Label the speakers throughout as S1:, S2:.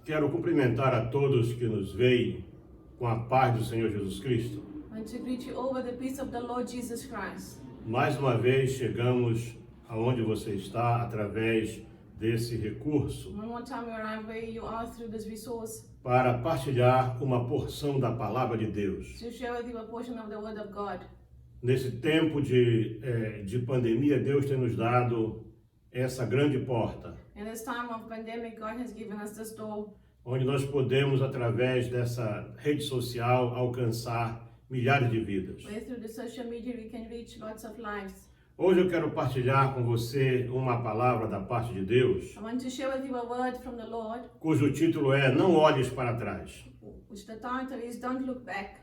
S1: Quero cumprimentar a todos que nos veem com a paz do Senhor Jesus Cristo.
S2: I want to greet you all with the peace of the Lord Jesus Christ.
S1: Mais uma vez chegamos aonde você está através desse recurso
S2: One more time we arrive where you are through this resource
S1: para partilhar uma porção da palavra de Deus.
S2: to share with you a portion of the Word of God.
S1: Nesse tempo de pandemia, Deus tem nos dado essa grande porta,
S2: In this time of pandemic, God has given us this door
S1: onde nós podemos, através dessa rede social, alcançar milhares de vidas.
S2: where through the social media we can reach lots of lives.
S1: Hoje eu quero partilhar com você uma palavra da parte de Deus,
S2: I want to share with you a word from the Lord,
S1: cujo título é Não Olhes para Trás.
S2: which the title is Don't Look Back.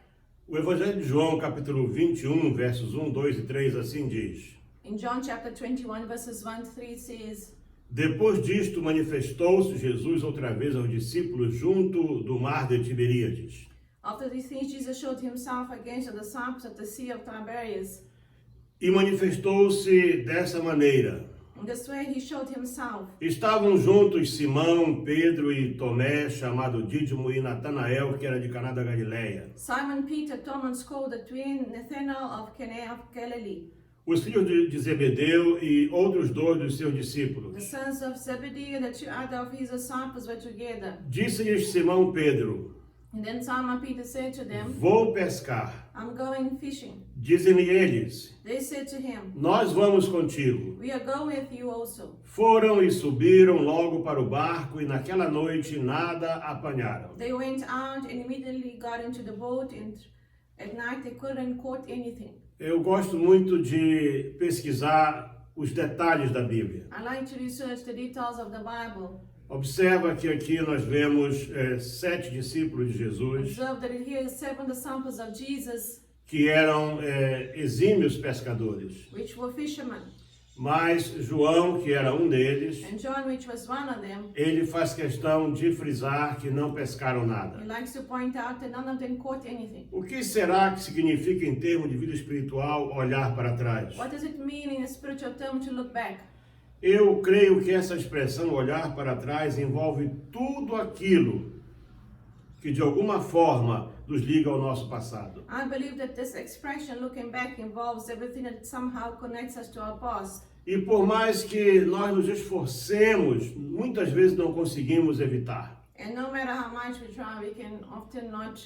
S1: O Evangelho de João, capítulo 21, versos 1, 2 e 3, assim diz:
S2: In John chapter 21, verses 1 to 3 says,
S1: Depois disto, manifestou-se Jesus outra vez aos discípulos junto do mar de Tiberíades.
S2: After these things, Jesus showed himself again to the disciples at the Sea of Tiberias.
S1: E manifestou-se dessa maneira.
S2: In this way, he showed himself.
S1: Estavam juntos Simão, Pedro e Tomé, chamado Dídimo, e Natanael, que era de Caná da Galileia.
S2: Simon Peter, Thomas called the twin, Nathanael of Cana of Galilee,
S1: Os filhos de Zebedeu e outros dois dos seus
S2: the
S1: discípulos.
S2: sons of Zebedee and the two other of his disciples were together.
S1: Disse-lhes Simão Pedro:
S2: And then Simon Peter said to them,
S1: Vou pescar.
S2: I'm going fishing.
S1: Dizem-lhe eles:
S2: They said to him,
S1: Nós vamos contigo.
S2: We are going with you also.
S1: Foram e subiram logo para o barco, e naquela noite nada apanharam.
S2: They went out and immediately got into the boat, and at night they couldn't caught anything.
S1: Eu gosto muito de pesquisar os detalhes da Bíblia.
S2: I like to research the details of the Bible.
S1: Observa que aqui nós vemos 7 discípulos de Jesus
S2: Observe that here is 7 disciples of Jesus,
S1: que eram exímios pescadores.
S2: which were fishermen.
S1: Mas João, que era um deles,
S2: And John, which was one of them,
S1: ele faz questão de frisar que não pescaram
S2: he
S1: nada.
S2: likes to point out that none of them caught anything.
S1: O que será que significa em termos de vida espiritual olhar para trás?
S2: What does it mean in a spiritual term to look back?
S1: Eu creio que essa expressão olhar para trás envolve tudo aquilo que de alguma forma nos liga ao nosso passado.
S2: I believe that this expression, looking back, involves everything that somehow connects us to our past.
S1: E por mais que nós nos esforcemos, muitas vezes não conseguimos evitar.
S2: And no matter how much we try, we can often not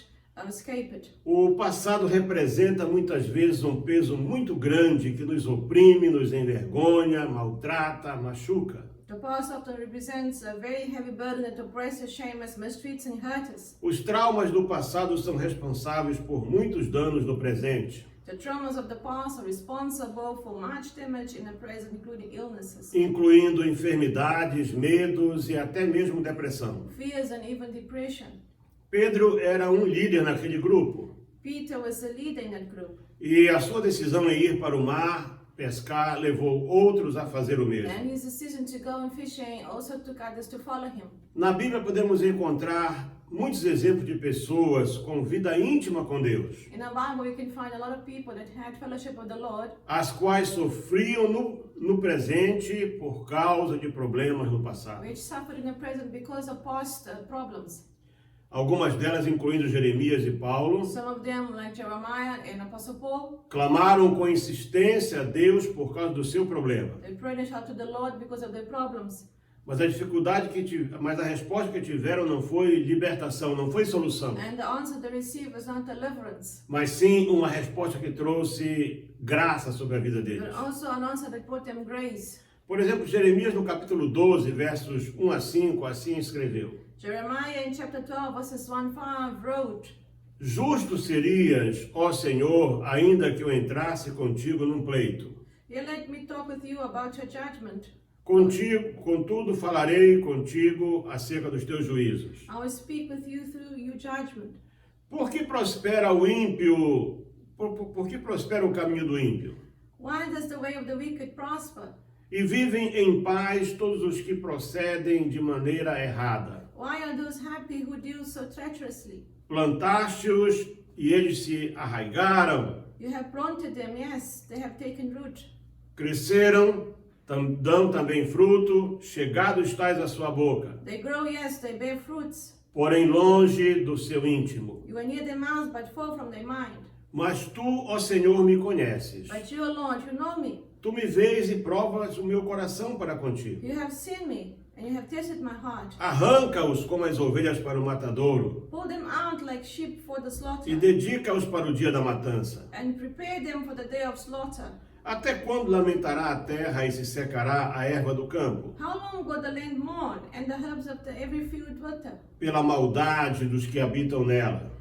S2: escape it.
S1: O passado representa muitas vezes um peso muito grande que nos oprime, nos envergonha, maltrata, machuca.
S2: The past often represents a very heavy burden that oppresses, shames, mistreats, and hurts us.
S1: Os traumas do passado são responsáveis por muitos danos no presente,
S2: The traumas of the past are responsible for much damage in the present, including illnesses,
S1: incluindo enfermidades, medos e até mesmo depressão.
S2: fears, and even depression.
S1: Pedro era um líder naquele grupo
S2: Peter was the leader in that group,
S1: e a sua decisão em ir para o mar pescar levou outros a fazer o mesmo.
S2: and his decision to go and fishing also took others to follow him.
S1: Na Bíblia podemos encontrar muitos exemplos de pessoas com vida íntima com Deus,
S2: In the Bible, you can find a lot of people that had fellowship with the Lord,
S1: as quais sofriam no presente por causa de problemas no passado.
S2: which suffered in the present because of past problems.
S1: Algumas delas, incluindo Jeremias e Paulo,
S2: Some of them, like Jeremiah and Apostle Paul,
S1: clamaram com insistência a Deus por causa do seu problema.
S2: they prayed and shouted to the Lord because of their problems.
S1: Mas a resposta que tiveram não foi libertação, não foi solução,
S2: And the answer they received was not deliverance,
S1: mas sim uma resposta que trouxe graça sobre a vida
S2: but
S1: deles.
S2: also an answer that brought them grace.
S1: Por exemplo, Jeremias no capítulo 12, versos 1 a 5, assim escreveu:
S2: Jeremiah in chapter 12, verses 1-5 wrote,
S1: Justo serias, ó Senhor, ainda que eu entrasse contigo num pleito.
S2: You let me talk with you about your judgment.
S1: Contudo, falarei contigo acerca dos teus juízos.
S2: I will speak with you through your judgment.
S1: Por que prospera o ímpio? Por que prospera o caminho do ímpio?
S2: Why does the way of the wicked prosper?
S1: E vivem em paz todos os que procedem de maneira errada.
S2: Why are those happy who deal so treacherously?
S1: Plantaste-os e eles se arraigaram,
S2: You have planted them, yes, they have taken root.
S1: cresceram dão também fruto, chegado estás à sua boca,
S2: They grow, yes, they bear fruits.
S1: porém longe do seu íntimo.
S2: You are near their mouth, but far from their mind.
S1: Mas tu, ó Senhor, me conheces.
S2: But you, Lord, you know me.
S1: Tu me vês e provas o meu coração para contigo.
S2: You have seen me, and you have tested my heart.
S1: Arranca-os como as ovelhas para o matadouro
S2: Pull them out like sheep for the
S1: e
S2: slaughter,
S1: dedica-os para o dia da matança.
S2: and prepare them for the day of slaughter.
S1: Até quando lamentará a terra e se secará a erva do campo?
S2: How long will the land mourn, and the herbs of every field wither?
S1: Pela maldade dos que habitam nela.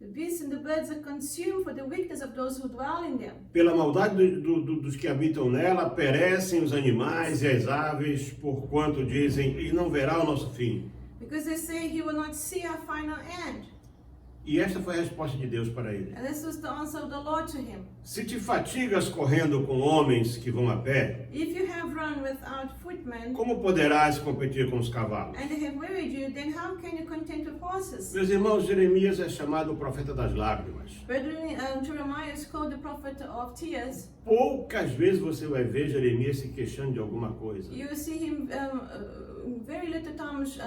S2: The beasts and the birds are consumed for the weakness of those who dwell in them.
S1: Pela maldade dos que habitam nela, perecem os animais e as aves, porquanto dizem, e não verá o nosso fim.
S2: Because they say he will not see our final end.
S1: E esta foi a resposta de Deus para ele.
S2: And this was the answer of the Lord to him.
S1: Se te fatigas correndo com homens que vão a pé,
S2: If you have run without footmen,
S1: como poderás competir com os cavalos?
S2: and they have wearied you, then how can you contend with horses?
S1: Meus irmãos, Jeremias é chamado o profeta das lágrimas.
S2: Brethren, Jeremiah is called the prophet of tears.
S1: Poucas vezes você vai ver Jeremias se queixando de alguma coisa.
S2: You see him very little times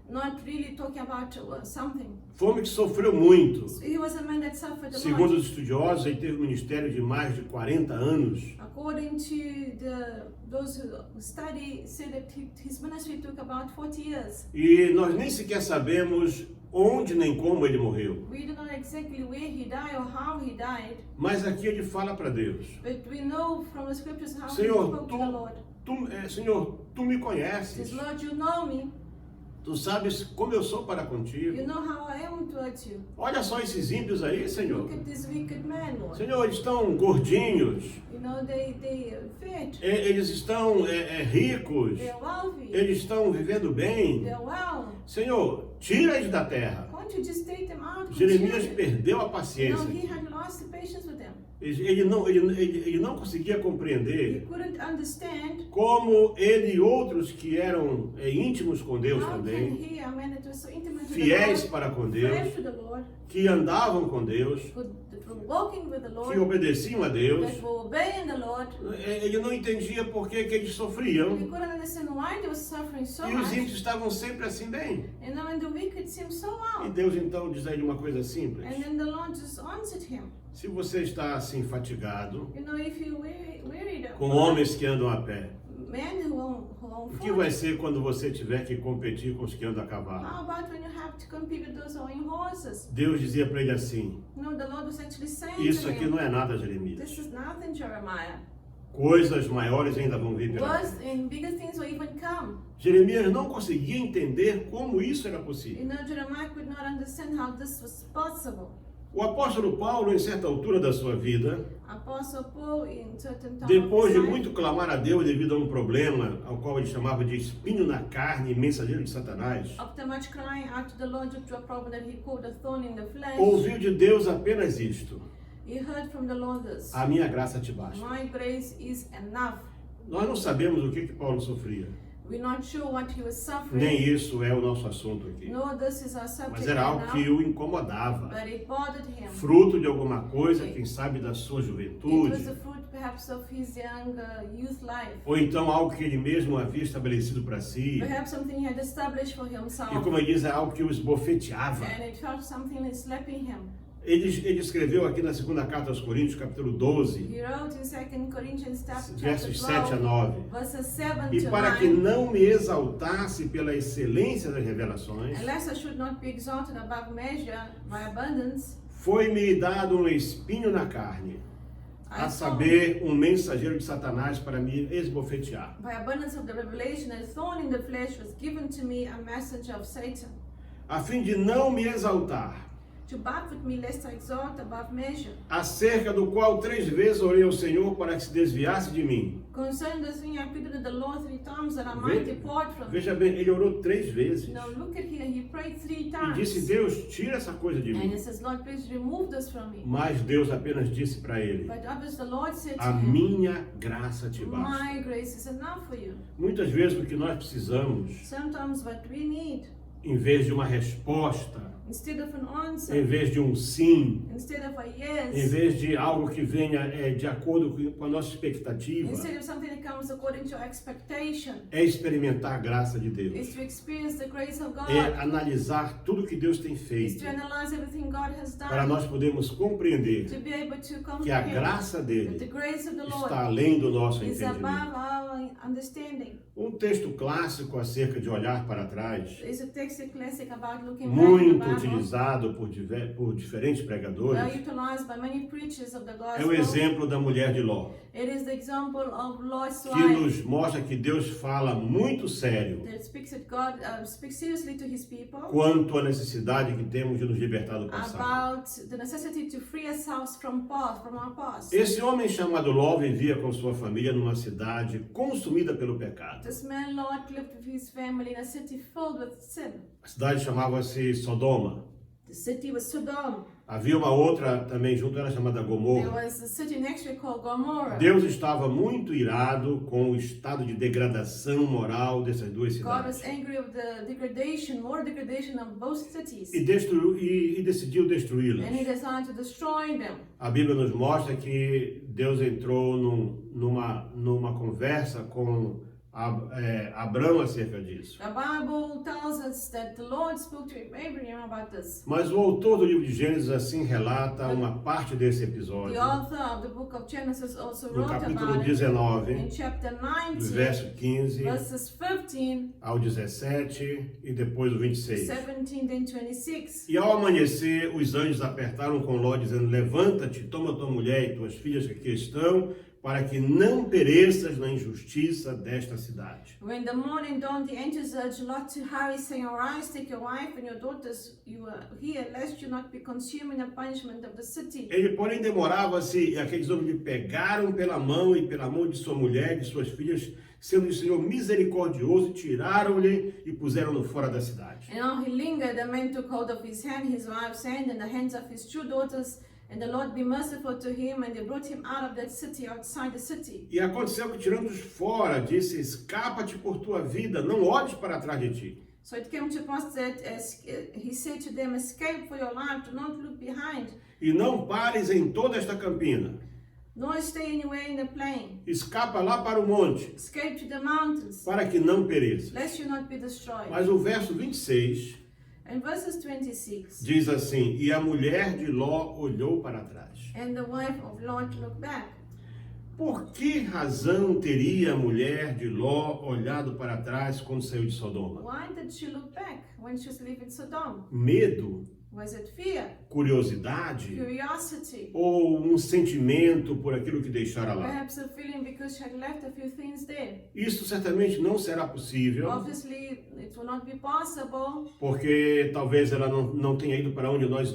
S2: not really talking about something.
S1: Foi um homem que sofreu muito.
S2: He was a man that suffered a
S1: Segundo
S2: lot.
S1: os estudiosos, ele teve um ministério de mais de 40 anos.
S2: According to those who study, say that his ministry took about 40 years.
S1: E nós nem sequer sabemos onde nem como ele morreu.
S2: We do not know exactly where he died or how he died,
S1: Mas aqui ele fala para Deus:
S2: but we know from the scriptures how he
S1: Senhor,
S2: spoke to the Lord.
S1: Senhor, tu me
S2: He
S1: conheces.
S2: says, Lord, you know me.
S1: Tu sabes como eu sou para
S2: You
S1: contigo.
S2: know how I am towards you.
S1: Olha só esses ímpios aí, Senhor.
S2: Look at this wicked man, Lord.
S1: Senhor, eles estão gordinhos.
S2: You know, they are fit.
S1: Eles estão ricos.
S2: They're wealthy.
S1: Eles estão vivendo bem.
S2: They're well.
S1: Senhor, tira eles da terra.
S2: Can't you just take them out?
S1: Jeremias
S2: Consume them?
S1: perdeu a
S2: No,
S1: paciência.
S2: he had lost the patience with them.
S1: Ele não conseguia
S2: He
S1: compreender
S2: couldn't understand
S1: como ele e outros que eram íntimos com Deus
S2: how can
S1: também,
S2: he, a man that was so intimate with
S1: fiéis
S2: the Lord,
S1: para com
S2: faithful
S1: Deus,
S2: to the Lord,
S1: que andavam com Deus,
S2: who were walking with the
S1: que
S2: Lord,
S1: obedeciam a Deus,
S2: that were obeying the Lord.
S1: ele não entendia por que eles
S2: He
S1: sofriam.
S2: couldn't understand why they were suffering so
S1: E os
S2: much.
S1: ímpios estavam sempre assim bem.
S2: And then the wicked seemed so
S1: E
S2: well.
S1: Deus então diz a ele uma coisa simples:
S2: And then the Lord just answered him.
S1: se você está assim fatigado
S2: You know, if you wearied
S1: com homens que andam a pé,
S2: men who own
S1: o que
S2: foot,
S1: vai ser quando você tiver que competir com os que andam a cavalo?
S2: how about when you have to compete with those owning horses?
S1: Deus dizia para ele assim:
S2: No, the Lord was actually saying
S1: isso
S2: to
S1: aqui
S2: him,
S1: não é nada, Jeremias.
S2: this is nothing, Jeremiah.
S1: Coisas maiores ainda vão vir pela
S2: Worse
S1: frente.
S2: and bigger things will even come.
S1: Jeremias não conseguia entender como isso era possível.
S2: You know, Jeremiah could not understand how this was possible.
S1: O apóstolo Paulo, em certa altura da sua vida,
S2: Apostle Paul, in certain time
S1: depois
S2: of
S1: de
S2: his life,
S1: muito clamar a Deus devido a um problema, ao qual ele chamava de espinho na carne, mensageiro de Satanás,
S2: after much crying out to the Lord due to a problem that he called a thorn in the flesh,
S1: ouviu de Deus apenas isto:
S2: he heard from the Lord this,
S1: a minha graça te basta.
S2: my grace is enough.
S1: Nós não sabemos o que Paulo sofria,
S2: We're not sure what he was suffering.
S1: nem isso é o nosso assunto aqui,
S2: No, this is our subject
S1: mas era algo
S2: right
S1: que
S2: now,
S1: o incomodava,
S2: but it bothered him.
S1: fruto de alguma coisa, quem sabe da sua
S2: It was
S1: juventude,
S2: the fruit perhaps of his young youth life.
S1: ou então algo que ele mesmo havia estabelecido para si,
S2: Perhaps something he had established for himself.
S1: e como ele diz, é algo que o esbofeteava.
S2: And it felt something like slapping him.
S1: Ele escreveu aqui na segunda carta aos Coríntios, capítulo 12,
S2: He wrote in 2 Corinthians chapter
S1: versos 7 a
S2: 12,
S1: 9.
S2: verses 7
S1: E
S2: to
S1: para que
S2: 9.
S1: não me exaltasse pela excelência das revelações,
S2: Unless I should not be exalted above measure by abundance,
S1: foi-me dado um espinho na carne, a saber, um mensageiro de Satanás para me esbofetear.
S2: by abundance of the revelation, a thorn in the flesh was given to me, a messenger of Satan,
S1: A fim de não me exaltar,
S2: to buffet me lest I exalt above measure.
S1: acerca do qual 3 vezes orei ao Senhor para que se desviasse de mim.
S2: Concerning this thing, I pleaded with the Lord 3 times that I might depart from it.
S1: Veja bem, ele orou 3 vezes.
S2: Now look at here, he prayed 3
S1: E
S2: times.
S1: disse, Deus, tira essa coisa de
S2: And he
S1: mim.
S2: says, Lord, please remove this from me.
S1: Mas Deus apenas disse para ele,
S2: But others, the Lord said to
S1: a
S2: him,
S1: minha graça te basta.
S2: my grace is enough for you.
S1: Muitas vezes o que nós precisamos
S2: Sometimes what we need
S1: em vez de uma resposta,
S2: instead of an
S1: em
S2: answer,
S1: vez de um sim,
S2: instead of a
S1: em
S2: yes,
S1: vez de algo que venha de acordo com a nossa expectativa,
S2: instead of something that comes according to your expectation,
S1: é experimentar a graça de
S2: is
S1: Deus.
S2: to experience the grace of
S1: É
S2: God,
S1: analisar tudo que Deus tem
S2: is
S1: feito
S2: to analyze everything God has
S1: para
S2: done,
S1: nós podermos compreender
S2: to be able to
S1: que a
S2: comprehend
S1: graça
S2: that the
S1: dele
S2: grace of the Lord
S1: está além do nosso
S2: is
S1: entendimento.
S2: above our understanding.
S1: Um texto clássico acerca de olhar para trás,
S2: There is a text classic about looking
S1: muito
S2: back in the Bible,
S1: utilizado por diferentes pregadores,
S2: utilized by many preachers of the
S1: é o
S2: gospel.
S1: exemplo da mulher de Ló,
S2: It is the example of Lot's
S1: que
S2: wife
S1: nos mostra que Deus fala muito sério
S2: that speaks that God speaks seriously to His people
S1: quanto à necessidade que temos de nos libertar do passado.
S2: about the necessity to free ourselves from our past.
S1: Esse homem chamado Ló vivia com sua família numa cidade consumida pelo pecado.
S2: This man Lot lived with his family in a city filled with sin.
S1: A cidade chamava-se Sodoma.
S2: The city was Sodom.
S1: Havia uma outra também junto, era chamada
S2: There
S1: Gomorra.
S2: was a city next to it called Gomorrah.
S1: Deus estava muito irado com o estado de degradação moral dessas duas
S2: God was
S1: cidades
S2: angry with the degradation, more degradation of both cities.
S1: e decidiu destruí-las.
S2: And he decided to destroy them.
S1: A Bíblia nos mostra que Deus entrou numa conversa com Abrão acerca disso.
S2: The Bible tells us that the Lord spoke to Abraham about this.
S1: Mas o autor do livro de Gênesis assim relata uma parte desse episódio,
S2: The author of the book of Genesis also
S1: no
S2: wrote
S1: capítulo
S2: about it
S1: 19,
S2: in chapter
S1: do
S2: 19,
S1: verso 15
S2: verses 15,
S1: ao 17 e depois o 26.
S2: 17, then 26.
S1: E ao amanhecer, os anjos apertaram com Ló, dizendo: levanta-te, toma tua mulher e tuas filhas que aqui estão, para que não pereças na injustiça desta cidade.
S2: When the morning dawned, the angels urged Lot to hurry, saying, Arise, take your wife and your daughters, you are here, lest you not be consumed in the punishment of the city.
S1: Ele, porém, demorava-se, e aqueles homens lhe pegaram pela mão e pela mão de sua mulher e de suas filhas, sendo o Senhor misericordioso, e tiraram-lhe e puseram-no fora da cidade.
S2: And now he lingered, the man took hold of his hand, his wife's hand, and the hands of his two daughters, and the Lord be merciful to him, and they brought him out of that city, outside the city.
S1: E aconteceu que, tirando-os fora, disse: escapa-te por tua vida, não olhes para trás de ti.
S2: So it came to pass that he said to them, Escape for your life, do not look behind,
S1: E não pares em toda esta campina.
S2: nor stay anywhere in the plain.
S1: Escapa lá para o monte,
S2: Escape to the mountains,
S1: para que não pereças.
S2: lest you not be destroyed.
S1: Mas o verso 26
S2: And verses 26,
S1: diz assim: e a mulher de Ló olhou para trás.
S2: and the wife of Lot looked back.
S1: Por que razão teria a mulher de Ló olhado para trás quando saiu de Sodoma?
S2: Why did she look back when she was leaving Sodom?
S1: Medo?
S2: Was it fear,
S1: Curiosidade?
S2: curiosity,
S1: Ou um sentimento por aquilo que deixara lá?
S2: perhaps a feeling because she had left a few things there?
S1: Isso certamente não será possível,
S2: Obviously, it will not be possible.
S1: porque talvez ela não tenha ido para onde nós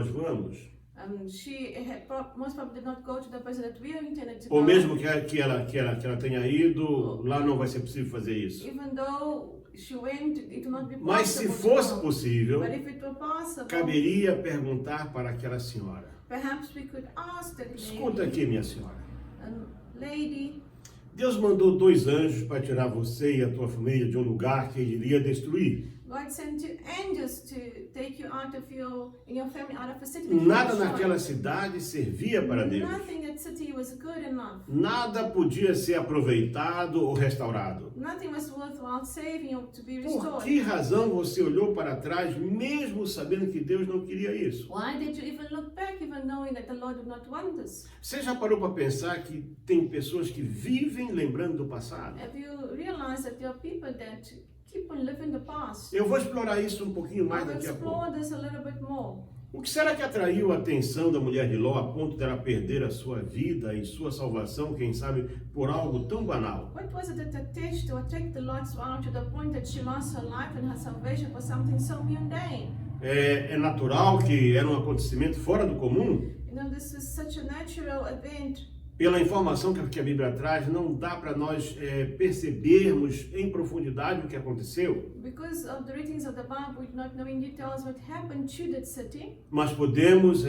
S1: vamos.
S2: She had most probably did not go to the place that we intended to
S1: Ou
S2: go.
S1: mesmo que ela tenha ido, lá não vai ser possível fazer isso.
S2: Even though she went, it will not be possible.
S1: Mas se
S2: to
S1: fosse
S2: go.
S1: possível,
S2: But if it were possible,
S1: caberia perguntar para aquela senhora:
S2: perhaps we could ask that
S1: escuta aqui, minha senhora,
S2: lady,
S1: Deus mandou 2 anjos para tirar você e a tua família de um lugar que ele iria destruir.
S2: God sent two angels to take you out of your family out of a city.
S1: Nada naquela cidade servia para Deus.
S2: Nothing in that city was good enough.
S1: Nada podia ser aproveitado ou restaurado.
S2: Nothing was worthwhile saving or to be
S1: Por
S2: restored.
S1: que razão você olhou para trás, mesmo sabendo que Deus não queria isso?
S2: Why did you even look back, even knowing that the Lord did not want this?
S1: Você já parou para pensar que tem pessoas que vivem lembrando do passado?
S2: Have you realized that there are people that keep on living the past?
S1: Eu vou explorar isso um pouquinho mais
S2: I'll
S1: daqui a pouco.
S2: explore this a little bit more.
S1: O que será que atraiu a atenção da mulher de Ló a ponto dela perder a sua vida e sua salvação, quem sabe, por algo tão banal?
S2: What was it that attached to attract the Lord's wife to the point that she lost her life and her salvation for something so mundane?
S1: É natural que era um acontecimento fora do comum?
S2: You know, this is such a natural event.
S1: Pela informação que a Bíblia traz, não dá para nós percebermos em profundidade o que aconteceu.
S2: Because of the readings of the Bible, we do not know in details what happened to that city.
S1: Mas podemos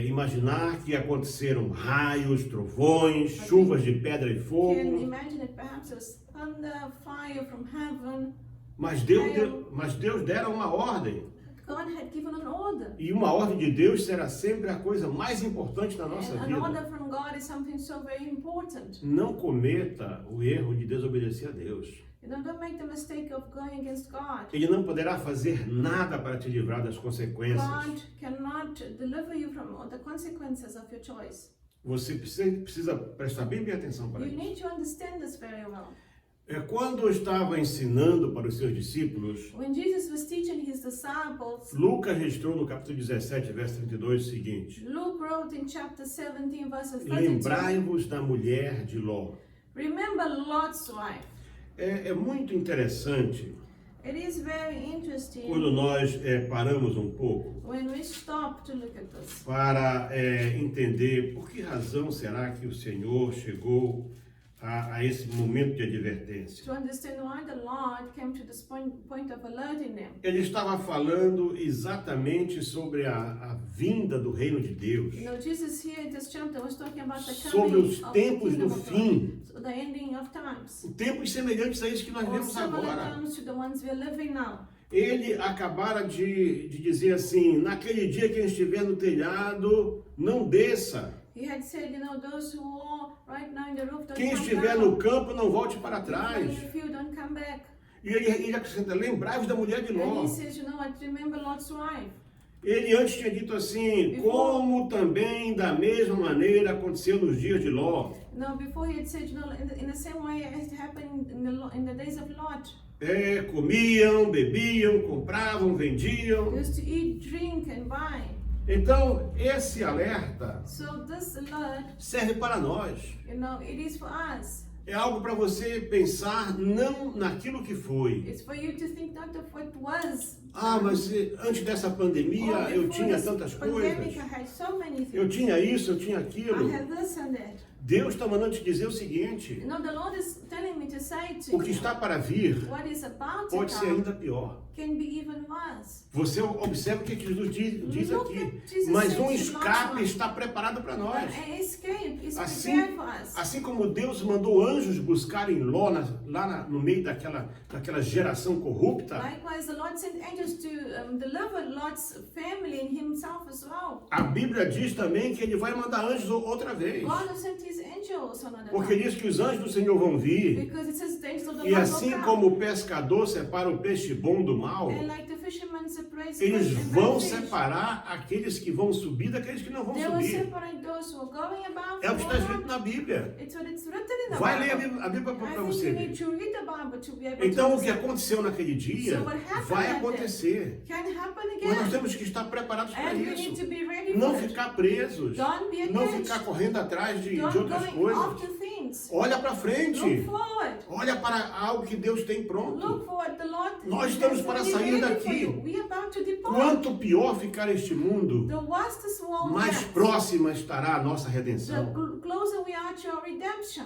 S1: imaginar que aconteceram raios, trovões, chuvas de pedra e
S2: You can
S1: fogo.
S2: imagine that perhaps it was thunder, fire from heaven.
S1: Mas Deus dera uma ordem.
S2: God had given an order.
S1: E uma ordem de Deus será sempre a coisa mais importante da nossa
S2: And an
S1: vida.
S2: order from God is something so very important.
S1: Não cometa o erro de desobedecer a Deus.
S2: You know, don't make the mistake of going against God.
S1: Ele não poderá fazer nada para te livrar das consequências.
S2: God cannot deliver you from all the consequences of your choice.
S1: Você precisa prestar bem atenção para
S2: You
S1: isso.
S2: need to understand this very well.
S1: Quando eu estava ensinando para os seus discípulos,
S2: When Jesus was teaching his disciples,
S1: Lucas registrou no capítulo 17, verso 32 o seguinte:
S2: Luke wrote in chapter 17, verses 32,
S1: lembrai-vos da mulher de Ló.
S2: remember Lot's wife.
S1: É muito interessante
S2: It is very interesting
S1: quando nós paramos um pouco
S2: when we stop to look at this.
S1: para entender por que razão será que o Senhor chegou a esse momento de advertência.
S2: To understand why the Lord came to this point of alerting them.
S1: Ele estava falando exatamente sobre a vinda do reino de Deus,
S2: You know, Jesus here in this chapter was talking about the
S1: sobre
S2: coming
S1: os
S2: of
S1: tempos
S2: the
S1: do
S2: kingdom of
S1: fim,
S2: God, so the ending of times.
S1: tempos semelhantes a esses que nós
S2: Or
S1: vemos
S2: similar
S1: agora.
S2: times to the ones we are living now.
S1: Ele acabara de dizer assim: naquele dia quem estiver no telhado, não desça.
S2: He had said, you know, those who are right now in the roof, don't
S1: Quem
S2: come
S1: estiver
S2: down.
S1: no campo, não volte para
S2: If
S1: trás.
S2: you're in the field, don't come back.
S1: E ele acrescenta: lembrai-vos da mulher de
S2: And
S1: Ló.
S2: he says, you know what, remember Lot's wife.
S1: Ele antes tinha dito assim: como também da mesma maneira aconteceu nos dias de Ló.
S2: No, before he had said, you know, in the same way as it happened in the days of Lot.
S1: Comiam, bebiam, compravam, vendiam.
S2: They used to eat, drink, and buy.
S1: Então, esse alerta
S2: So this alert,
S1: serve para nós.
S2: you know, it is for us.
S1: É algo para você pensar não naquilo que foi.
S2: It's for you to think not of what was.
S1: Ah, mas antes dessa pandemia eu tinha tantas coisas.
S2: I had so many
S1: Eu
S2: things.
S1: tinha isso, eu tinha
S2: I
S1: aquilo.
S2: had this and that.
S1: Deus está mandando te dizer o seguinte:
S2: You know, the Lord is telling me to say to
S1: o que
S2: you,
S1: está para vir
S2: what is about to
S1: pode ser
S2: come
S1: ainda pior.
S2: can be even worse.
S1: Você observa o que Jesus diz
S2: Look
S1: aqui.
S2: at Jesus
S1: Mas
S2: says
S1: um
S2: to
S1: escape
S2: not
S1: está preparado para nós.
S2: An escape is
S1: Assim,
S2: prepared for us.
S1: assim como Deus mandou anjos buscarem Ló no meio daquela geração corrupta,
S2: Likewise, the Lord sent angels to deliver Lot's family and himself as well.
S1: a Bíblia diz também que ele vai mandar anjos outra vez.
S2: God will send his angels another
S1: Porque
S2: time.
S1: diz que os anjos do Senhor vão vir.
S2: Because it says the angels of the
S1: E
S2: Lord
S1: assim
S2: will come.
S1: como o pescador separa o peixe bom do mal,
S2: And like the fishermen separate
S1: eles
S2: good and
S1: vão
S2: bad fish,
S1: separar aqueles que vão subir daqueles que não vão
S2: they will
S1: subir.
S2: separate those who are going above
S1: É o que está
S2: and
S1: escrito na Bíblia.
S2: It's what it's written in the
S1: Vai ler
S2: Bible.
S1: a Bíblia
S2: I
S1: para
S2: think
S1: você
S2: you
S1: ver.
S2: need to read the Bible to be able
S1: Então,
S2: to
S1: o que aconteceu naquele dia
S2: So what happened
S1: vai
S2: that
S1: acontecer.
S2: can happen
S1: Mas nós
S2: again.
S1: temos que estar preparados para
S2: And we need
S1: isso.
S2: to be ready
S1: Não
S2: for it.
S1: ficar presos.
S2: Don't be
S1: Não
S2: attached.
S1: ficar correndo atrás de
S2: Don't
S1: outras
S2: going
S1: coisas.
S2: after things.
S1: Olha para frente.
S2: Look forward.
S1: Olha para algo que Deus tem
S2: Look
S1: pronto.
S2: forward. The Lord
S1: Nós estamos
S2: has
S1: para
S2: already
S1: sair
S2: ready
S1: daqui.
S2: for you. We are about to depart.
S1: Quanto pior ficar este mundo,
S2: The worse this world
S1: mais
S2: gets,
S1: próxima estará a nossa
S2: the
S1: redenção.
S2: closer we are to our redemption.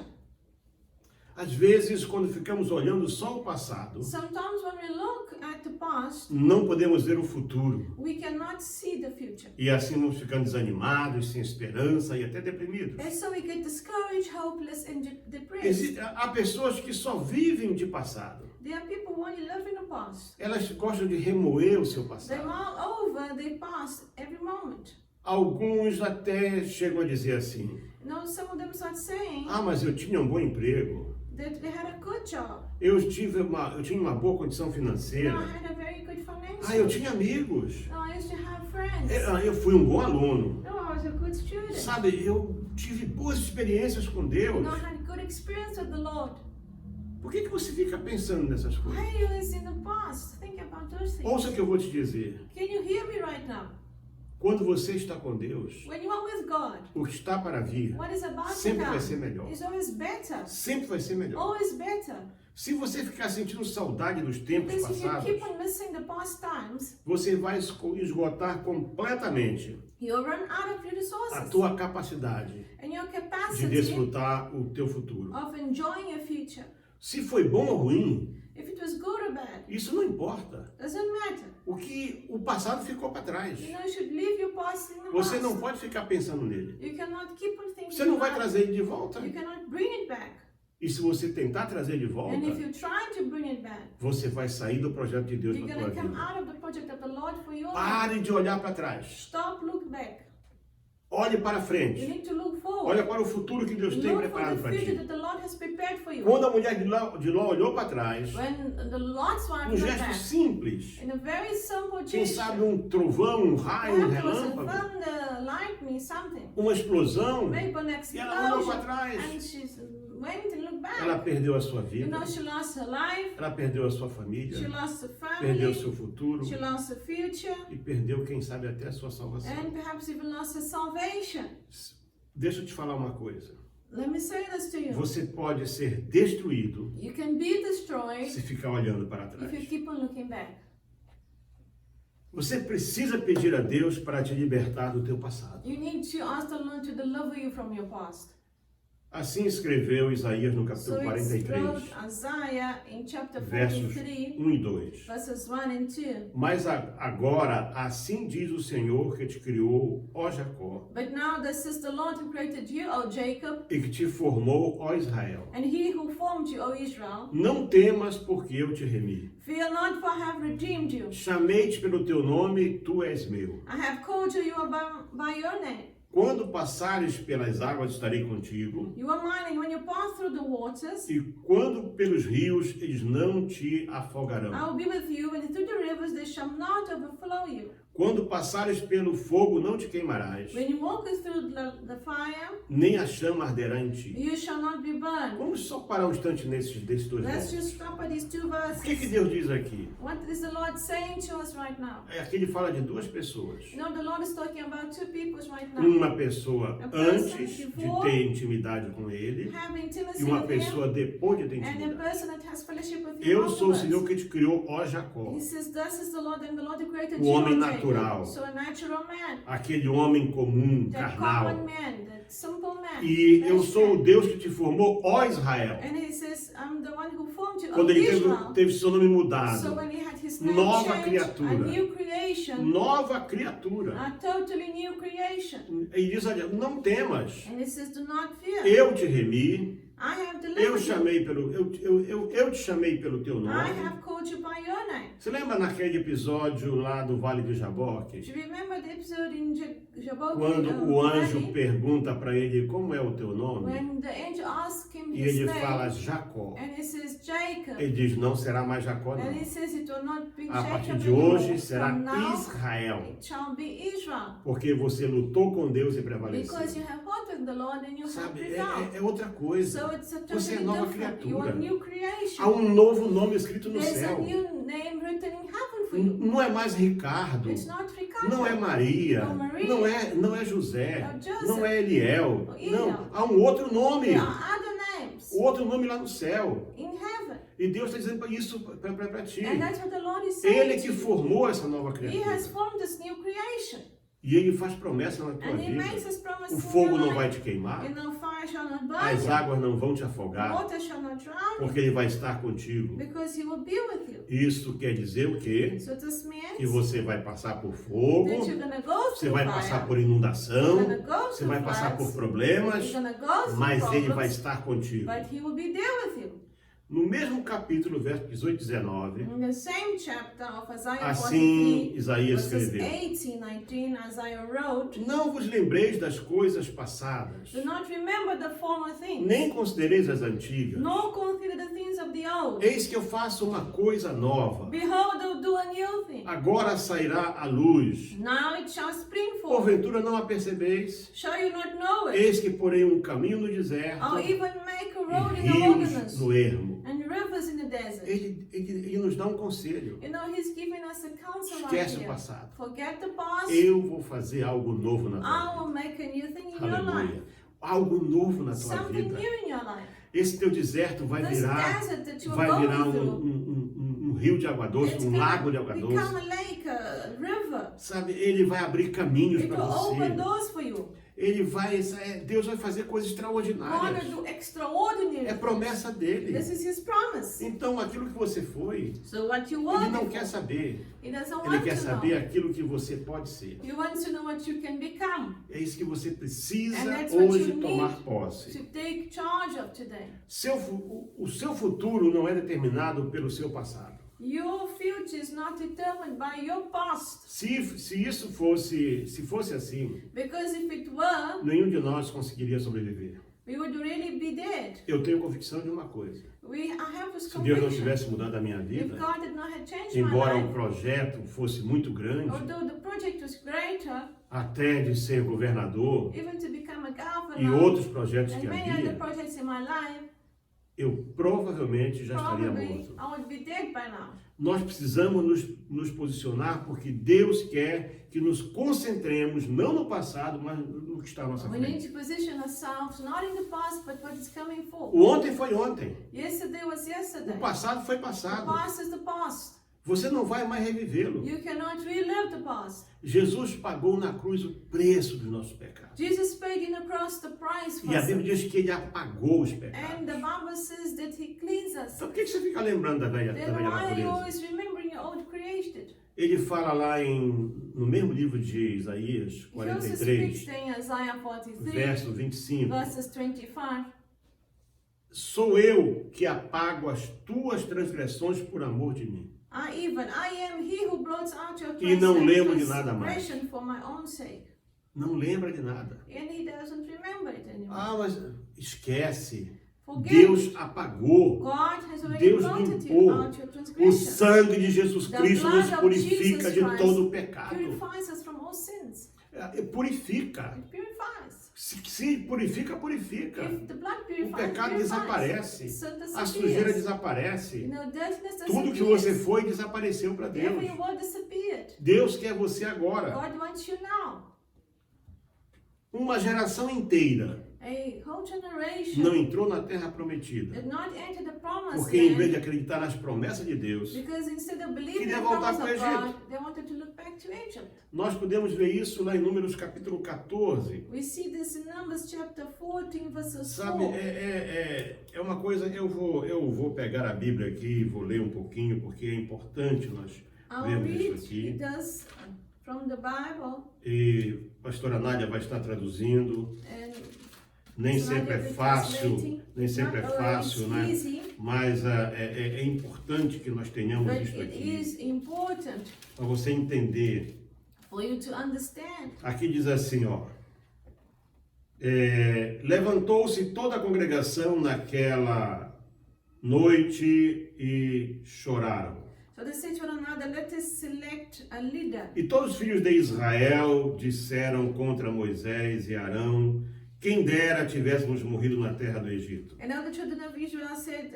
S1: Às vezes, quando ficamos olhando só o passado,
S2: Sometimes when we look at the past,
S1: não podemos ver o futuro.
S2: we cannot see the future.
S1: E assim vamos ficando desanimados, sem esperança e até deprimidos.
S2: And so we get discouraged, hopeless, and depressed.
S1: Há pessoas que só vivem de passado.
S2: There are people who only live in the past.
S1: Elas gostam de remoer o seu
S2: They
S1: passado.
S2: mull over their past every moment.
S1: Alguns até chegam a dizer assim:
S2: You know, some of them start saying
S1: ah, mas eu tinha um bom emprego.
S2: that they had a good job.
S1: Eu tinha uma boa condição
S2: No, I
S1: financeira.
S2: had a very good financial.
S1: Ah, eu tinha amigos.
S2: No, I used to have friends.
S1: Eu fui um bom aluno.
S2: No, I was a good student.
S1: Sabe, eu tive boas experiências com Deus.
S2: No, I had good experience with the Lord.
S1: Por que você fica pensando nessas coisas?
S2: Why are you always in the past? Think about those things.
S1: Ouça o que eu vou te dizer.
S2: Can you hear me right now?
S1: Quando você está com Deus,
S2: When you are with God,
S1: o que está para vir
S2: what is about to
S1: sempre vai
S2: come
S1: ser melhor.
S2: is always better.
S1: Sempre vai ser melhor.
S2: Always better.
S1: Se você ficar sentindo saudade dos tempos
S2: Because if you
S1: passados,
S2: keep on missing the past times,
S1: você vai esgotar completamente
S2: you'll run out of your
S1: a
S2: resources
S1: tua capacidade
S2: and your
S1: de
S2: capacity
S1: desfrutar o teu futuro.
S2: of enjoying your future.
S1: Se foi bom ou ruim,
S2: If it was good or bad,
S1: isso não importa.
S2: doesn't matter.
S1: O passado ficou para trás.
S2: You know, you should leave your past in the
S1: Você
S2: past.
S1: não pode ficar pensando nele.
S2: You cannot keep on thinking
S1: Você não vai
S2: about it.
S1: trazer ele de volta.
S2: You cannot bring it back.
S1: E se você tentar trazer de volta,
S2: And if you try to bring it back,
S1: você vai sair do projeto de Deus
S2: you're
S1: para a
S2: going
S1: tua
S2: to come
S1: vida.
S2: out of the project of the Lord for your life.
S1: Pare de olhar para trás.
S2: Stop, look back.
S1: Olhe para
S2: You
S1: frente.
S2: need to look forward.
S1: Olha para o futuro que Deus tem
S2: Look for
S1: preparado
S2: the
S1: para
S2: future
S1: ti.
S2: that the Lord has prepared for you.
S1: Quando a mulher de Ló olhou para trás,
S2: When the Lord's wife
S1: um
S2: looked
S1: gesto
S2: back,
S1: simples,
S2: in a very simple
S1: quem sabe
S2: gesture,
S1: um trovão, um raio, um
S2: perhaps it was a
S1: relâmpago,
S2: thunder, lightning, something,
S1: uma explosão,
S2: maybe an
S1: e ela olhou para
S2: explosion,
S1: trás.
S2: and she went and looked
S1: Ela
S2: back.
S1: perdeu a sua
S2: You
S1: vida,
S2: know, she lost her life,
S1: ela perdeu a sua
S2: she
S1: família,
S2: lost her
S1: perdeu o
S2: family,
S1: seu futuro
S2: she lost her future,
S1: e perdeu, quem sabe, até a sua salvação.
S2: and perhaps even lost her salvation.
S1: Deixa eu te falar uma coisa.
S2: Let me say this to you.
S1: Você pode ser destruído
S2: You can be destroyed
S1: se ficar olhando para
S2: if you
S1: trás.
S2: keep on looking back.
S1: Você precisa pedir a Deus para te libertar do teu passado.
S2: You need to ask the Lord to deliver you from your past.
S1: Assim escreveu Isaías no
S2: So
S1: capítulo
S2: it
S1: 43,
S2: wrote Isaiah in chapter
S1: versos
S2: 43,
S1: 1 e 2.
S2: verses 1 and 2.
S1: Mas agora, assim diz o Senhor que te criou, ó Jacó,
S2: But now this is the Lord who created you, O Jacob,
S1: e que te formou, ó Israel.
S2: and he who formed you, O Israel.
S1: Não temas, porque eu te remi.
S2: Fear not, for I have redeemed you.
S1: Chamei-te pelo teu nome, tu és meu.
S2: I have called you by your name.
S1: Quando passares pelas águas, estarei contigo,
S2: You are mine, and when you pass through the waters,
S1: e quando pelos rios, eles não te afogarão.
S2: I will be with you, and through the rivers they shall not overflow you.
S1: Quando passares pelo fogo, não te queimarás,
S2: When you walk through the fire,
S1: nem a chama arderá em ti.
S2: you shall not be burned.
S1: Vamos só parar um instante desses dois
S2: Let's
S1: versos.
S2: just stop at these two
S1: O que
S2: verses.
S1: Deus diz aqui?
S2: What is the Lord saying to us right now?
S1: Aqui ele fala de duas pessoas.
S2: You know, the Lord is talking about two peoples right now.
S1: Uma pessoa
S2: A person
S1: antes de
S2: before
S1: ter intimidade com ele
S2: Have
S1: e
S2: intimacy
S1: uma
S2: with Him,
S1: pessoa depois de ter
S2: and a
S1: intimidade.
S2: person that has fellowship with Him.
S1: Eu sou o
S2: afterwards.
S1: Senhor que te criou, ó Jacó.
S2: He says, "This is the Lord, and the Lord who created
S1: O
S2: you,
S1: homem
S2: O Jacob."
S1: natural.
S2: So a natural man,
S1: Aquele homem comum,
S2: that
S1: carnal.
S2: common man, that simple man.
S1: E eu
S2: flesh
S1: sou o
S2: man.
S1: Deus que te formou, ó Israel.
S2: And He says, "I'm the one who formed you,
S1: Quando
S2: O
S1: ele
S2: Israel."
S1: teve seu nome
S2: So
S1: mudado.
S2: when He had His name
S1: Nova
S2: changed,
S1: criatura.
S2: a new creation,
S1: Nova criatura.
S2: a totally new creation.
S1: E diz ali, não temas.
S2: And He says, "Do not fear.
S1: Eu te remi.
S2: I have
S1: Eu
S2: delivered you.
S1: chamei eu te chamei pelo teu
S2: I
S1: nome.
S2: have called you by your name."
S1: Você lembra naquele episódio lá do Vale de Jaboque?
S2: Do you remember the episode in Jaboki?
S1: Quando o anjo
S2: Valley,
S1: pergunta para ele como é o teu nome,
S2: when the angel asked him
S1: e
S2: his
S1: ele
S2: name,
S1: fala Jacó.
S2: and he says Jacob,
S1: Ele diz, não será mais Jacó,
S2: and he
S1: não.
S2: says it will not be
S1: A partir
S2: Jacob
S1: de
S2: anymore.
S1: hoje será
S2: From now,
S1: Israel,
S2: it shall be Israel,
S1: porque você lutou com Deus e
S2: because
S1: prevaleceu.
S2: you have fought with the Lord and you have
S1: Sabe,
S2: prevailed.
S1: é outra coisa.
S2: So it's a
S1: Você é
S2: totally
S1: nova
S2: different. You are a
S1: criatura.
S2: new creation.
S1: Há um novo nome escrito no
S2: There's a
S1: céu.
S2: new name written in heaven for you.
S1: Não é mais Ricardo.
S2: It's not Ricardo.
S1: Não é Maria,
S2: Não, Maria.
S1: não é José,
S2: Não, Joseph.
S1: não é Eliel,
S2: Eliel.
S1: não, há um outro nome,
S2: There are other names
S1: outro nome lá no céu,
S2: in heaven.
S1: e Deus está dizendo isso para ti,
S2: And that's what the Lord is saying
S1: Ele
S2: to
S1: que
S2: you.
S1: formou essa nova
S2: He
S1: criatura,
S2: has formed this new creation.
S1: e Ele faz promessa na tua
S2: And He
S1: vida,
S2: makes His promise
S1: o
S2: in
S1: fogo
S2: your
S1: não
S2: life.
S1: vai te queimar,
S2: You know, fire shall not burn
S1: as
S2: you.
S1: águas não vão te afogar,
S2: Water shall not drown you.
S1: porque Ele vai estar contigo.
S2: Because He will be with you.
S1: Isso quer dizer o quê?
S2: So this means
S1: Que você vai passar por fogo,
S2: that you're gonna go
S1: você
S2: through
S1: vai
S2: fire.
S1: passar por inundação,
S2: You're gonna go
S1: você
S2: through
S1: vai passar por
S2: floods.
S1: problemas,
S2: You're gonna go through
S1: mas Ele vai
S2: problems,
S1: estar contigo.
S2: but He will be there with you.
S1: No mesmo capítulo, versos 18 e 19,
S2: In the same chapter of Isaiah
S1: assim
S2: 43,
S1: Isaías
S2: verses
S1: escreveu:
S2: 18, 19, Isaiah wrote,
S1: Não vos lembreis das coisas passadas,
S2: "Do not remember the former things,
S1: nem considereis as antigas.
S2: nor consider the things of the old.
S1: Eis que eu faço uma coisa nova.
S2: Behold, I will do a new thing.
S1: Agora sairá a luz.
S2: Now it shall spring forth.
S1: Porventura não a percebeis?
S2: Shall you not know it?
S1: Eis que porei um caminho no deserto
S2: I'll even make a
S1: e
S2: road in the
S1: rios
S2: wilderness
S1: no ermo.
S2: and rivers in the desert."
S1: Ele nos dá um conselho.
S2: You know, He's giving us a counsel right
S1: Esquece o
S2: here.
S1: passado.
S2: Forget the past.
S1: Eu vou fazer algo novo na
S2: I
S1: tua
S2: will make a new thing in
S1: vida.
S2: your life.
S1: Aleluia. Algo novo na tua
S2: Something
S1: vida.
S2: new in your life.
S1: Esse teu deserto vai
S2: This
S1: virar,
S2: desert that you're
S1: vai
S2: going
S1: virar
S2: through,
S1: um rio de água doce,
S2: it's
S1: um
S2: gonna
S1: lago de água
S2: become
S1: doce.
S2: a lake, a river.
S1: Sabe, ele vai abrir caminhos
S2: It
S1: para
S2: will open
S1: você.
S2: doors for you.
S1: Deus vai fazer coisas
S2: God
S1: extraordinárias.
S2: will do extraordinary
S1: É promessa dele.
S2: things. This is His promise.
S1: Então, aquilo que você foi,
S2: So what you
S1: ele
S2: were
S1: não
S2: before,
S1: quer saber.
S2: He doesn't
S1: Ele
S2: want
S1: quer
S2: to
S1: saber
S2: know.
S1: aquilo que você pode ser.
S2: He wants to know what you can become,
S1: É isso que você precisa
S2: And that's what
S1: hoje
S2: you
S1: tomar
S2: need
S1: posse.
S2: to take charge of today.
S1: O seu futuro não é determinado pelo seu passado.
S2: Your future is not determined by your past.
S1: Se fosse assim,
S2: Because if it were,
S1: nenhum de nós conseguiria sobreviver.
S2: we would really be dead.
S1: Eu tenho convicção de uma coisa.
S2: I have this
S1: Se Deus não
S2: conviction.
S1: tivesse mudado a minha
S2: If
S1: vida,
S2: God did not have changed my
S1: embora o
S2: life,
S1: projeto fosse muito grande,
S2: although the project was greater,
S1: até de ser governador
S2: even to become a
S1: e
S2: governor,
S1: outros projetos
S2: and
S1: que
S2: many other
S1: havia,
S2: projects in my life,
S1: eu provavelmente já estaria
S2: probably
S1: morto.
S2: I would be dead by now.
S1: Nós precisamos nos posicionar porque Deus quer que nos concentremos não no passado, mas no que está à nossa
S2: We need
S1: frente.
S2: to position ourselves not in the past, but what is coming forward.
S1: O ontem foi ontem.
S2: Yesterday was yesterday.
S1: O passado foi
S2: The
S1: passado.
S2: past is the past.
S1: Você não vai mais revivê-lo.
S2: You cannot relive the past.
S1: Jesus pagou na cruz o preço dos nossos pecados.
S2: Jesus paid in the cross the price for
S1: E a Bíblia
S2: sin.
S1: diz que ele apagou os
S2: And the
S1: pecados.
S2: Bible says that He cleans us.
S1: Então por que você fica lembrando da velha
S2: Then why are you
S1: natureza?
S2: always remembering your old creation?
S1: Ele fala lá no mesmo livro de Isaías
S2: He also speaks
S1: 43,
S2: in Isaiah 43,
S1: verso 25.
S2: verses 25.
S1: Sou eu que apago as tuas transgressões por amor de mim.
S2: I am He who blots out your
S1: E não lembro de nada mais.
S2: transgression for my own sake.
S1: Não lembra de nada.
S2: And He doesn't remember it anymore.
S1: Ah, mas esquece.
S2: Forget.
S1: Deus apagou.
S2: God has already
S1: Deus
S2: blotted
S1: limpou.
S2: out your
S1: O
S2: transgressions.
S1: sangue de Jesus
S2: The
S1: Cristo
S2: blood
S1: nos
S2: of
S1: purifica
S2: Jesus
S1: de
S2: Christ
S1: todo o pecado.
S2: purifies us from all sins.
S1: Purifica.
S2: It purifies.
S1: Se purifica, purifica.
S2: If the blood
S1: O
S2: purifies,
S1: pecado
S2: purifies.
S1: desaparece.
S2: Sin
S1: A sujeira
S2: disappears.
S1: desaparece.
S2: You know, dirtiness
S1: Tudo que
S2: disappears.
S1: você foi desapareceu para Deus.
S2: Every word disappeared.
S1: Deus quer você agora.
S2: God wants you now.
S1: Uma geração inteira
S2: A whole generation
S1: não entrou na terra prometida.
S2: did not enter the promised
S1: Porque em vez de
S2: land
S1: acreditar nas promessas de Deus,
S2: because instead of believing
S1: queria
S2: the
S1: voltar
S2: promise
S1: para o
S2: of
S1: Egito.
S2: God, they wanted to look back to Egypt.
S1: nós podemos ver isso lá em Números capítulo 14.
S2: We see this in Numbers chapter 14 verses
S1: Sabe,
S2: 4.
S1: é uma coisa, eu vou pegar a Bíblia aqui e vou ler um pouquinho, porque é importante nós
S2: I'll
S1: vermos isso
S2: read
S1: aqui.
S2: it does from the Bible,
S1: E a pastora Nádia vai estar traduzindo.
S2: and
S1: Nem
S2: so
S1: sempre é
S2: I'll be
S1: fácil,
S2: translating.
S1: nem sempre é
S2: Not always
S1: fácil, né?
S2: easy,
S1: Mas é importante que nós tenhamos
S2: but
S1: isso
S2: it
S1: aqui,
S2: is important
S1: para você entender.
S2: for you to understand.
S1: Aqui diz assim, ó. Levantou-se toda a congregação naquela noite e choraram.
S2: So they said to one another, let us select a leader.
S1: E todos os filhos de Israel disseram contra Moisés e Arão: quem dera tivéssemos morrido na terra do Egito.
S2: And now the children of Israel said,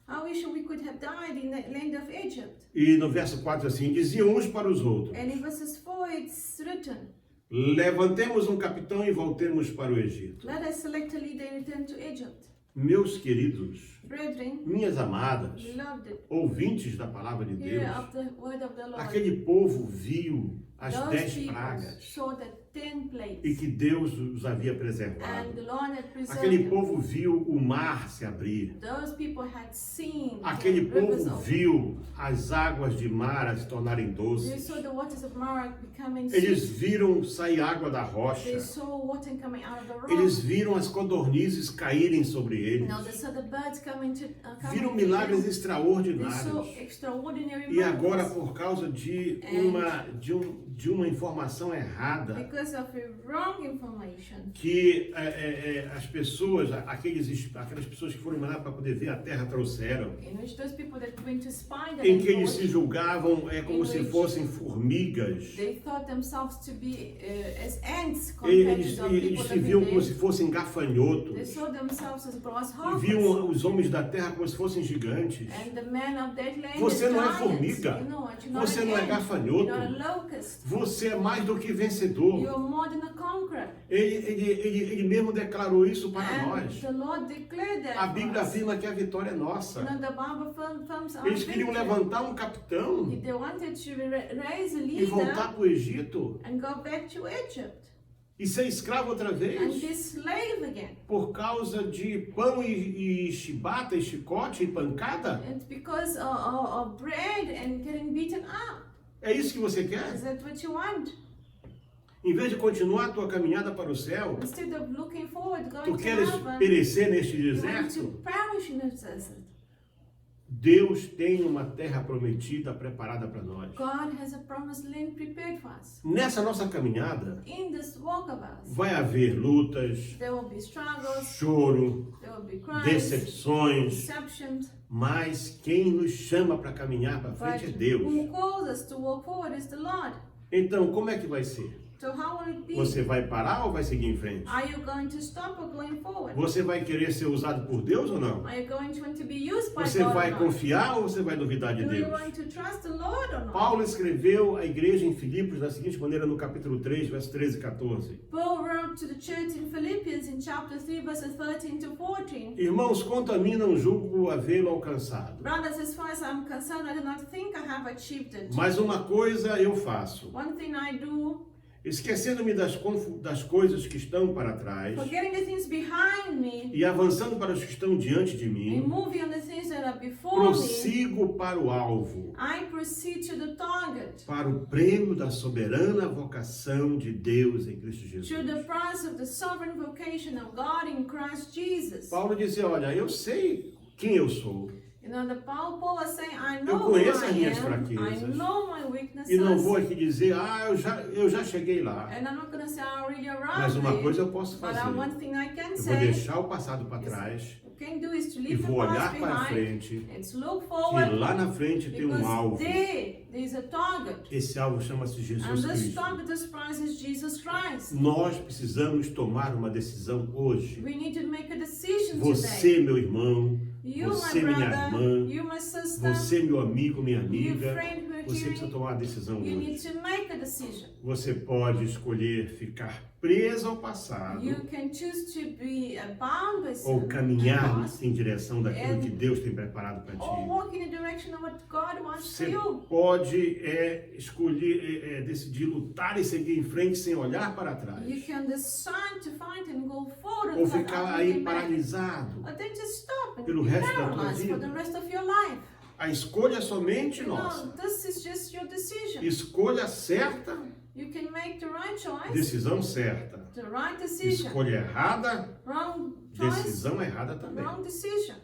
S2: I wish we could have died in the land of Egypt.
S1: E no verso 4 assim, diziam uns para os outros:
S2: And in verses 4 it's written,
S1: levantemos um capitão e voltemos para o Egito.
S2: let us select a leader and return to Egypt.
S1: Meus queridos,
S2: Brethren,
S1: minhas amadas,
S2: beloved,
S1: ouvintes da palavra de Deus,
S2: hear of the word of the Lord.
S1: aquele povo viu as
S2: Those
S1: 10
S2: people
S1: pragas
S2: saw the 10 plagues,
S1: e que Deus os havia preservado.
S2: and the Lord had preserved
S1: Aquele
S2: them.
S1: povo viu o mar se abrir.
S2: Those people had seen
S1: Aquele
S2: the rivers
S1: povo
S2: of
S1: viu as águas de Mara se tornarem
S2: They
S1: doces.
S2: saw the waters of Marah becoming
S1: Eles
S2: sweet.
S1: viram sair água da rocha.
S2: They saw water coming out of the rock.
S1: Eles viram as codornizes caírem sobre eles.
S2: Now they saw the birds coming to
S1: Viram
S2: to
S1: milagres
S2: them. They
S1: extraordinários.
S2: saw extraordinary
S1: E agora,
S2: miracles.
S1: por causa de uma informação errada,
S2: Because of a wrong information,
S1: que as pessoas, aquelas pessoas que foram mandadas para poder ver a terra trouxeram,
S2: in which those people that went to spy the
S1: em
S2: land
S1: que eles
S2: for,
S1: se julgavam como se fossem formigas.
S2: they thought themselves to be as ants compared
S1: Eles
S2: to the people
S1: se
S2: that
S1: viam
S2: were
S1: como
S2: there.
S1: se fossem
S2: They
S1: gafanhotos.
S2: saw themselves as
S1: E
S2: grasshoppers.
S1: viam os homens da terra como se fossem gigantes.
S2: And the men of that land
S1: Você
S2: as
S1: não é
S2: giants.
S1: formiga.
S2: You know what? You're not
S1: Você
S2: an
S1: não é
S2: ant.
S1: gafanhoto.
S2: You're not a locust.
S1: Você é mais do que vencedor.
S2: You're more than a conqueror.
S1: Ele mesmo declarou isso para
S2: And
S1: nós.
S2: the Lord declared that
S1: A
S2: for
S1: Bíblia
S2: us.
S1: afirma que a vitória é
S2: You
S1: nossa.
S2: know, the Bible affirms our
S1: Eles queriam
S2: victory.
S1: levantar um capitão
S2: If they wanted to raise a
S1: e voltar
S2: leader
S1: para o Egito.
S2: and go back to Egypt.
S1: e ser escravo outra
S2: and
S1: vez
S2: be slave again.
S1: por causa de pão e chibata, e chicote e pancada?
S2: It's because of bread and getting beaten up.
S1: É isso que você quer?
S2: Is that what you want?
S1: Em vez de continuar a tua caminhada para o céu,
S2: Instead of looking forward,
S1: tu
S2: going to
S1: queres
S2: heaven,
S1: perecer neste
S2: you want
S1: deserto?
S2: to perish in the desert.
S1: Deus tem uma terra prometida preparada para nós.
S2: God has a promised land prepared for us.
S1: Nessa nossa caminhada,
S2: In this walk of us,
S1: vai haver lutas,
S2: there will be struggles,
S1: choro,
S2: there will be cries,
S1: decepções,
S2: deceptions.
S1: mas quem nos chama para caminhar para
S2: But
S1: frente é Deus.
S2: who calls us to walk forward is the Lord.
S1: Então, como é que vai ser?
S2: So how will it be?
S1: Você vai parar ou vai seguir em frente?
S2: Are you going to stop or going forward?
S1: Você vai querer ser usado por Deus ou não?
S2: Are you going to want to be used by
S1: Você
S2: God
S1: vai
S2: or not?
S1: confiar ou você vai duvidar de
S2: Do you
S1: Deus?
S2: want to trust the Lord or not?
S1: Paulo escreveu à igreja em Filipos da seguinte maneira no capítulo 3, verso 13 e 14.
S2: Paul wrote to the church in Philippians in chapter 3 verses 13 to 14.
S1: Irmãos, quanto a mim não julgo havê-lo alcançado.
S2: Brothers, as far as I'm concerned, I do not think I have achieved it.
S1: Mas uma coisa eu faço,
S2: One thing I do,
S1: esquecendo-me das coisas que estão para trás
S2: forgetting the things behind me
S1: e avançando para os que estão diante de
S2: and
S1: mim,
S2: moving on the things that are before me,
S1: prossigo para o alvo,
S2: I proceed to the target,
S1: para o prêmio da soberana vocação de Deus em Cristo
S2: to
S1: Jesus.
S2: the prize of the sovereign vocation of God in Christ Jesus.
S1: Paulo dizia, olha, eu sei quem eu sou
S2: You know, the Paul was saying, I
S1: eu
S2: know who
S1: conheço as
S2: I
S1: minhas
S2: am, I
S1: fraquezas
S2: know my weaknesses,
S1: e não vou aqui dizer, eu já cheguei lá.
S2: and I'm not going to say I already
S1: Mas
S2: arrived
S1: uma
S2: there,
S1: coisa eu posso
S2: but
S1: fazer,
S2: one thing I can
S1: eu vou
S2: say,
S1: deixar o passado para trás
S2: what you can do is to
S1: e
S2: leave the
S1: vou
S2: past
S1: olhar para
S2: behind,
S1: frente,
S2: and to look
S1: que
S2: forward,
S1: lá na frente tem um
S2: because
S1: alvo.
S2: there's a target,
S1: Esse alvo chama-se
S2: and
S1: Jesus
S2: this
S1: Cristo.
S2: target, this prize is Jesus Christ.
S1: Nós precisamos tomar uma decisão hoje.
S2: We need to make a decision
S1: Você,
S2: today.
S1: meu irmão,
S2: You,
S1: você,
S2: my
S1: minha
S2: brother,
S1: irmã,
S2: you, my sister,
S1: você, meu amigo, minha
S2: you,
S1: amiga,
S2: friend who are
S1: você precisa
S2: hearing,
S1: tomar uma decisão
S2: you need
S1: hoje.
S2: to make a decision.
S1: Você pode escolher ficar preso ao passado
S2: You can choose to be bound by
S1: ou
S2: sin,
S1: caminhar
S2: past,
S1: em direção daquilo que Deus tem preparado para
S2: or
S1: ti.
S2: walk in the direction of what God wants for
S1: Você
S2: you.
S1: pode escolher, decidir lutar e seguir em frente sem olhar para trás.
S2: You can decide to fight and go forward
S1: Ou
S2: without
S1: ficar aí
S2: looking back.
S1: paralisado.
S2: Or then just stop and
S1: pelo
S2: be
S1: resto da tua
S2: paralyzed for
S1: vida.
S2: the rest of your life.
S1: A escolha é somente
S2: You know,
S1: nossa.
S2: this is just your decision.
S1: Escolha certa,
S2: You can make the right choice,
S1: decisão certa.
S2: the right decision.
S1: Escolha errada,
S2: Wrong choice,
S1: decisão errada também.
S2: wrong decision.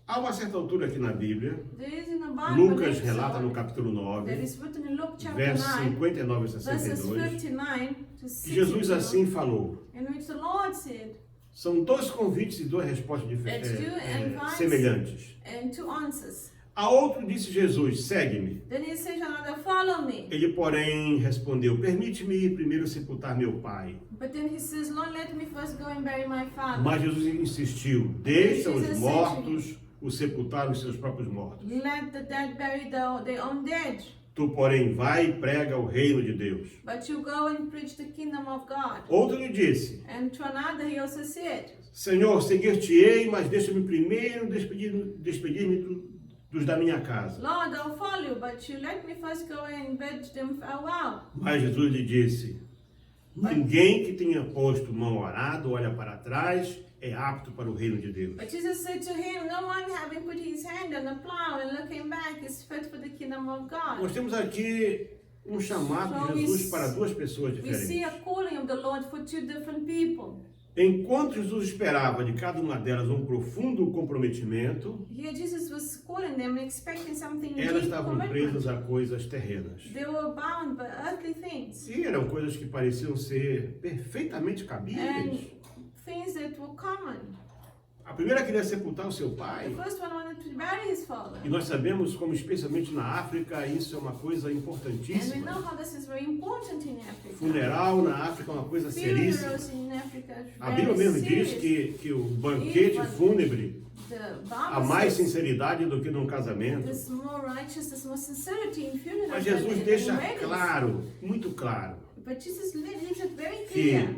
S1: Há uma certa altura aqui na Bíblia,
S2: There is in the Bible,
S1: Lucas
S2: episode
S1: relata no capítulo
S2: that
S1: 9,
S2: is written in Luke chapter
S1: versos
S2: 9,
S1: 59 e
S2: verses
S1: 62,
S2: 59 to
S1: que Jesus
S2: 62,
S1: assim falou.
S2: in which the Lord said,
S1: São dois convites e duas respostas
S2: It's two advice.
S1: semelhantes.
S2: and two answers.
S1: A outro disse Jesus, segue-me.
S2: Then he said another, follow me.
S1: Ele, porém, respondeu, permite-me ir primeiro sepultar meu pai.
S2: But then he says, Lord, let me first go and bury my father.
S1: Mas Jesus insistiu, deixa os
S2: Jesus
S1: mortos o sepultar os seus próprios mortos.
S2: Let the dead bury their own dead.
S1: Tu, porém, vai e prega o reino de Deus.
S2: But you go and preach the kingdom of God.
S1: Outro lhe disse,
S2: And to another he also said,
S1: Senhor, seguir-te-ei, mas deixa-me primeiro despedir-me dos da minha casa.
S2: Lord, I'll follow you, but you let me first go and bid them farewell.
S1: Mas Jesus lhe disse, ninguém que tenha posto mão ao arado, olha para trás, é apto para o reino de Deus.
S2: But Jesus said to him, no one having put his hand on the plow and looking back is fit for the kingdom of God.
S1: Nós temos aqui um chamado de Jesus para duas pessoas
S2: We see a
S1: diferentes.
S2: calling of the Lord for two different people.
S1: Enquanto Jesus esperava de cada uma delas um profundo comprometimento,
S2: Here Jesus was calling them and expecting something
S1: elas
S2: deep
S1: estavam
S2: commitment.
S1: presas a coisas terrenas.
S2: They were bound by earthly things
S1: E eram coisas que pareciam ser perfeitamente cabíveis.
S2: and things that were common.
S1: A primeira queria sepultar o seu
S2: The
S1: pai.
S2: first one wanted to bury his father.
S1: E nós sabemos como, especialmente na África, isso é uma coisa
S2: And we
S1: importantíssima.
S2: know how this is very important in Africa.
S1: Funeral na África é uma coisa seríssima.
S2: Funerals in Africa are
S1: A Bíblia
S2: very
S1: mesmo diz
S2: serious.
S1: que o banquete fúnebre
S2: The
S1: há
S2: Bible
S1: mais
S2: says
S1: sinceridade do que num casamento.
S2: there's more righteousness, more sincerity in funerals
S1: Mas
S2: than
S1: Jesus
S2: in
S1: deixa
S2: weddings.
S1: claro, muito claro,
S2: But Jesus leaves it very
S1: que
S2: clear.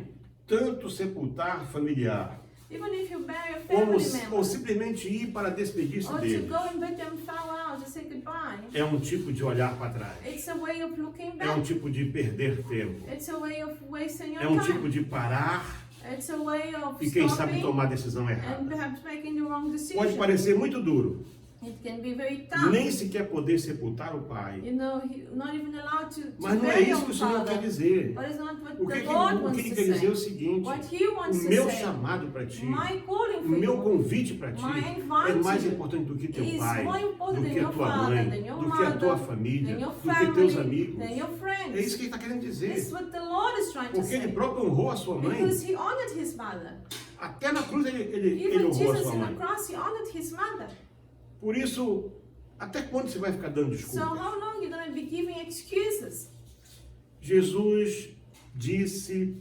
S1: tanto sepultar familiar
S2: Even if you bury a
S1: ou
S2: family member,
S1: simplesmente ir para despedir-se
S2: or to
S1: deles.
S2: go and bid them farewell, to say goodbye.
S1: É um tipo de olhar para trás.
S2: It's a way of looking
S1: É um
S2: back.
S1: tipo de perder tempo.
S2: It's a way of wasting
S1: É
S2: your
S1: um tipo
S2: time.
S1: de parar
S2: It's a way of
S1: e quem sabe
S2: stopping
S1: tomar a decisão
S2: and
S1: errada.
S2: perhaps making the wrong
S1: Pode
S2: decision.
S1: parecer muito duro.
S2: It can be very tough.
S1: Nem sequer poder sepultar o pai.
S2: You know, not even allowed to
S1: Mas não é
S2: bury
S1: isso
S2: your
S1: que o Senhor quer
S2: father.
S1: dizer.
S2: But it's not what
S1: O que,
S2: the
S1: que,
S2: Lord
S1: o que
S2: wants
S1: ele
S2: to
S1: quer dizer é o
S2: say.
S1: seguinte:
S2: What He wants
S1: o
S2: to
S1: meu
S2: say.
S1: chamado para ti,
S2: My calling
S1: o
S2: for
S1: meu
S2: you
S1: convite para ti
S2: my
S1: é
S2: invite
S1: mais
S2: you
S1: importante do que teu
S2: is
S1: pai,
S2: more important
S1: do
S2: than
S1: que a
S2: your
S1: tua
S2: father,
S1: mãe,
S2: than your
S1: do que a tua
S2: mother,
S1: família,
S2: than your
S1: do que teus
S2: family,
S1: amigos.
S2: than your
S1: É
S2: friends.
S1: isso que ele está querendo
S2: This
S1: dizer.
S2: is what the Lord is trying to
S1: Porque ele
S2: say.
S1: próprio honrou a sua mãe.
S2: Because He honored His mother.
S1: Até na cruz ele
S2: Even
S1: honrou a
S2: Jesus
S1: sua
S2: in the
S1: mãe.
S2: cross, He honored His mother.
S1: Por isso, até quando você vai ficar dando
S2: So
S1: desculpas?
S2: how long are you going to be giving excuses?
S1: Jesus disse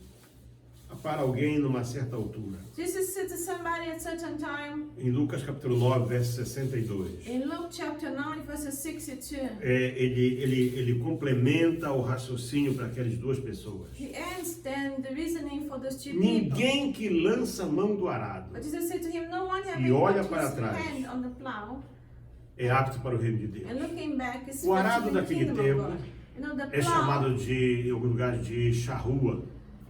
S1: para alguém numa certa altura,
S2: Jesus said to somebody at a certain time,
S1: em Lucas capítulo 9, verso 62.
S2: in Luke chapter 9, verses 62,
S1: Ele complementa o raciocínio para aquelas duas pessoas.
S2: He ends then the reasoning for those two people.
S1: Ninguém que lança a mão do arado
S2: But Jesus said to him, no one
S1: E
S2: having
S1: olha
S2: put
S1: para
S2: his
S1: trás.
S2: hand on the plow
S1: é apto para o reino de Deus.
S2: and looking back is
S1: O arado
S2: fit to the
S1: daquele
S2: kingdom
S1: tempo
S2: of God. You know, the
S1: É
S2: plow,
S1: chamado de, em alguns lugares, de charrua.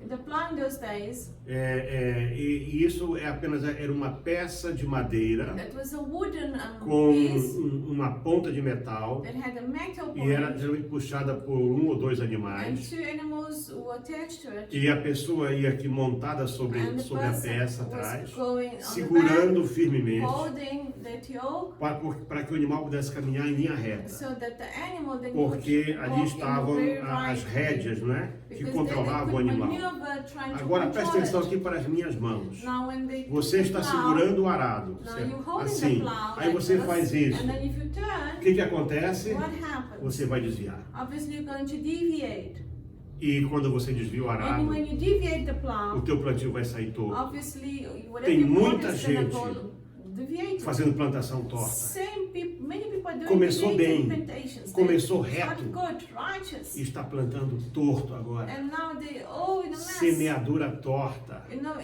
S2: the plow in those days,
S1: E isso era uma peça de madeira
S2: that was a wooden
S1: com
S2: piece
S1: uma ponta de metal
S2: that had a metal
S1: e era
S2: point,
S1: geralmente puxada por um ou dois
S2: and
S1: animais.
S2: two animals were attached to it.
S1: E a pessoa ia aqui montada sobre
S2: And the
S1: a
S2: person
S1: peça
S2: was
S1: atrás,
S2: going on the back,
S1: segurando firmemente
S2: holding that yoke,
S1: para que o animal pudesse caminhar em linha reta.
S2: so that the animal then
S1: Porque
S2: could
S1: ali
S2: walk in
S1: estavam
S2: very
S1: as
S2: right
S1: rédeas, não é? Que
S2: because
S1: controlavam o
S2: they could
S1: animal.
S2: maneuver trying to
S1: Agora preste
S2: control
S1: atenção
S2: it.
S1: aqui para as minhas mãos.
S2: Now when they
S1: Você
S2: took
S1: está
S2: the plow,
S1: segurando o arado,
S2: now
S1: certo?
S2: you holding the
S1: Assim.
S2: plow
S1: Aí
S2: like
S1: você
S2: this,
S1: faz isso.
S2: and then if you
S1: O
S2: turn,
S1: que acontece?
S2: what happens?
S1: Você vai desviar.
S2: Obviously you're going to deviate.
S1: E quando você desvia o
S2: And
S1: arado,
S2: when you deviate the
S1: o
S2: plow,
S1: teu plantio vai sair torto,
S2: obviously whatever
S1: Tem
S2: you plant
S1: muita
S2: is going
S1: gente
S2: to go deviated.
S1: fazendo plantação torta.
S2: Many people are doing
S1: Começou
S2: deviated
S1: bem,
S2: plantations.
S1: começou
S2: They
S1: reto.
S2: start good, righteous.
S1: E está plantando torto agora.
S2: And now they all in a mess.
S1: Semeadura torta.
S2: You know,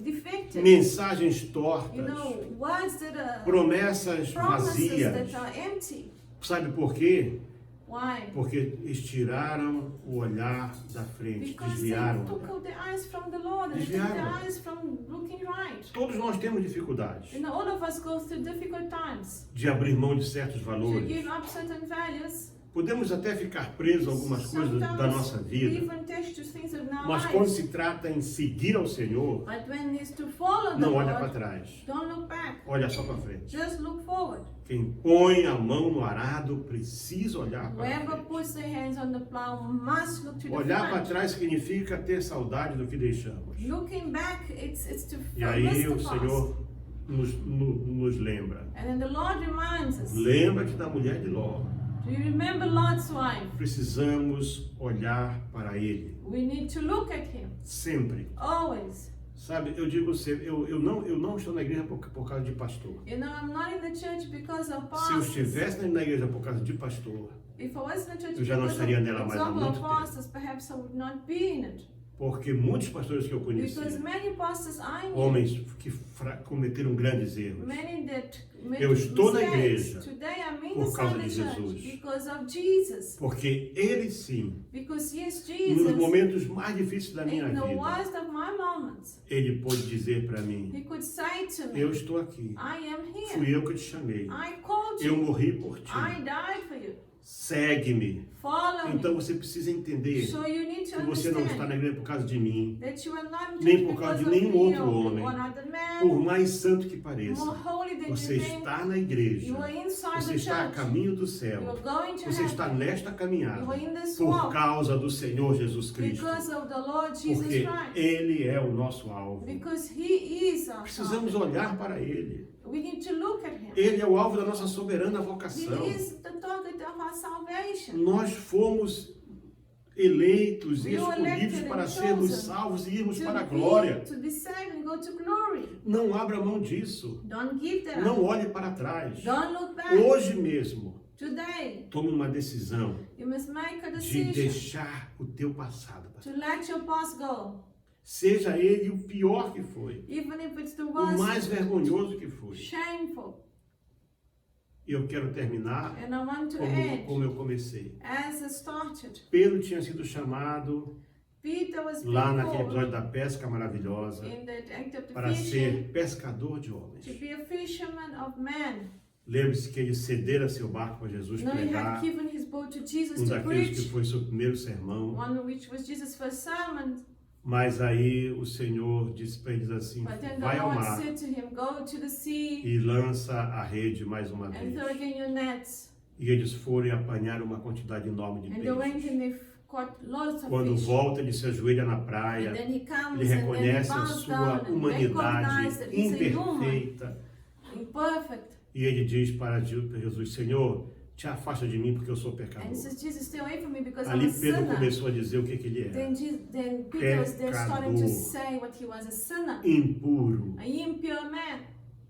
S2: defective.
S1: Mensagens
S2: You
S1: tortas.
S2: know, words that are
S1: Promessas
S2: promises
S1: vazias.
S2: that are empty.
S1: Sabe por quê?
S2: Why?
S1: Porque estiraram o olhar da frente,
S2: Because
S1: desviaram.
S2: they
S1: o
S2: took
S1: olhar.
S2: out their eyes from the Lord and they took
S1: Desviaram.
S2: their eyes from looking right.
S1: Todos nós temos dificuldades
S2: You know, all of us go through difficult times.
S1: de abrir mão de certos
S2: To
S1: valores.
S2: give up certain values.
S1: Podemos até ficar presos a algumas coisas da nossa vida,
S2: even attached to things of our
S1: mas quando
S2: lives.
S1: se trata em seguir ao Senhor,
S2: But when it's to follow the
S1: não olha para
S2: Lord,
S1: trás,
S2: don't look back.
S1: olha só para frente.
S2: Just look forward.
S1: Quem põe a mão no arado precisa olhar para
S2: Whoever
S1: frente.
S2: puts their hands on the plow must look to the
S1: Olhar para
S2: front.
S1: trás significa ter saudade do que deixamos.
S2: Looking back, it's to
S1: E
S2: miss
S1: aí
S2: the
S1: o
S2: past.
S1: Senhor nos lembra.
S2: And then the Lord reminds us.
S1: Lembra-te da mulher de Ló.
S2: Do you remember Lot's wife?
S1: Precisamos olhar para Ele,
S2: We need to look at him
S1: sempre.
S2: always.
S1: Sabe, eu digo sempre, eu não estou na igreja por causa de pastor.
S2: You know, I'm not in the church because of
S1: Se eu
S2: pastors.
S1: estivesse na igreja por causa de pastor,
S2: If I was in the church
S1: eu já não
S2: because
S1: estaria
S2: of
S1: nela mais há
S2: example
S1: muito
S2: of
S1: tempo.
S2: pastors, perhaps I would not be in it.
S1: porque muitos pastores que eu
S2: Because
S1: conheci,
S2: many pastors I knew,
S1: homens que cometeram grandes erros,
S2: many that made
S1: Eu estou na
S2: mistakes,
S1: igreja
S2: today I'm
S1: por
S2: inside
S1: causa
S2: the
S1: de
S2: church
S1: Jesus.
S2: because of Jesus.
S1: porque Ele sim,
S2: Because yes,
S1: nos
S2: Jesus,
S1: momentos mais difíceis da minha
S2: in the
S1: vida,
S2: worst of my moments,
S1: Ele pôde dizer para mim,
S2: He could say to me,
S1: eu estou aqui,
S2: I am here.
S1: fui eu que te chamei,
S2: I called
S1: eu
S2: you.
S1: morri por ti,
S2: I died for you.
S1: segue-me.
S2: Follow
S1: Então
S2: me.
S1: você precisa entender
S2: So you need to
S1: que você não está
S2: understand
S1: na igreja por causa de mim,
S2: that you are not
S1: nem
S2: just
S1: por causa
S2: because
S1: de
S2: of
S1: nenhum
S2: me
S1: outro
S2: or
S1: homem.
S2: one other
S1: por
S2: man,
S1: mais santo que pareça.
S2: more holy than
S1: Você
S2: you think.
S1: está na igreja,
S2: You are inside
S1: você
S2: the
S1: está a
S2: church.
S1: caminho do
S2: You
S1: céu,
S2: are going to
S1: você está
S2: heaven.
S1: nesta caminhada
S2: You are in this
S1: por
S2: walk
S1: causa do Senhor Jesus Cristo,
S2: because of the Lord Jesus
S1: porque
S2: Christ.
S1: Ele é o nosso alvo.
S2: Because He is our
S1: Precisamos
S2: Father.
S1: olhar para Ele.
S2: We need to look at Him.
S1: Ele é o alvo da nossa soberana
S2: He
S1: vocação.
S2: is the target of our salvation.
S1: Nós fomos eleitos e
S2: We were
S1: escolhidos
S2: elected
S1: para
S2: and
S1: sermos
S2: chosen
S1: salvos e irmos
S2: To
S1: para a glória.
S2: be saved and go to glory.
S1: Não abra mão disso.
S2: Don't give that
S1: Não
S2: up.
S1: olhe para trás.
S2: Don't look back.
S1: Hoje mesmo,
S2: Today,
S1: tome uma decisão
S2: you must make a
S1: de
S2: decision
S1: deixar o teu passado.
S2: to let your past go.
S1: seja ele o pior que foi,
S2: even if it's the
S1: o
S2: worst,
S1: mais vergonhoso que foi.
S2: shameful.
S1: E eu quero terminar
S2: And I want to
S1: como
S2: end
S1: eu comecei.
S2: as it started.
S1: Pedro tinha sido chamado
S2: Peter was
S1: lá
S2: being
S1: naquele
S2: called
S1: episódio da pesca maravilhosa
S2: in that act of the
S1: para
S2: fishing
S1: ser pescador de homens.
S2: to be a fisherman of men.
S1: Lembre-se que ele cedera seu barco para Jesus
S2: Now he had
S1: pregar,
S2: given his boat to Jesus
S1: um
S2: to
S1: daqueles que
S2: preach,
S1: foi seu primeiro sermão.
S2: one which was Jesus' first sermon.
S1: Mas aí o Senhor disse para eles assim:
S2: But then
S1: vai
S2: the
S1: ao
S2: Lord
S1: mar
S2: said to him, go to the sea
S1: e lança a rede mais uma
S2: and
S1: vez.
S2: throw again your nets.
S1: E eles foram e apanharam uma quantidade enorme de
S2: And they went
S1: peixes.
S2: and they caught lots of
S1: Quando
S2: fish.
S1: volta, ele se ajoelha na
S2: And
S1: praia,
S2: then he comes
S1: ele
S2: and then he
S1: reconhece a
S2: bows
S1: sua
S2: down and
S1: humanidade
S2: recognizes that he's a human,
S1: imperfeita.
S2: imperfect.
S1: E ele diz para Jesus: Senhor, te afasta de mim porque eu sou
S2: And
S1: pecador.
S2: he says, Jesus, stay away from me because I'm
S1: Ali
S2: a
S1: Pedro
S2: sinner.
S1: começou a dizer o que ele era:
S2: Then Peter was there starting to
S1: Pecador.
S2: say what he was, a sinner,
S1: impuro.
S2: an impure man.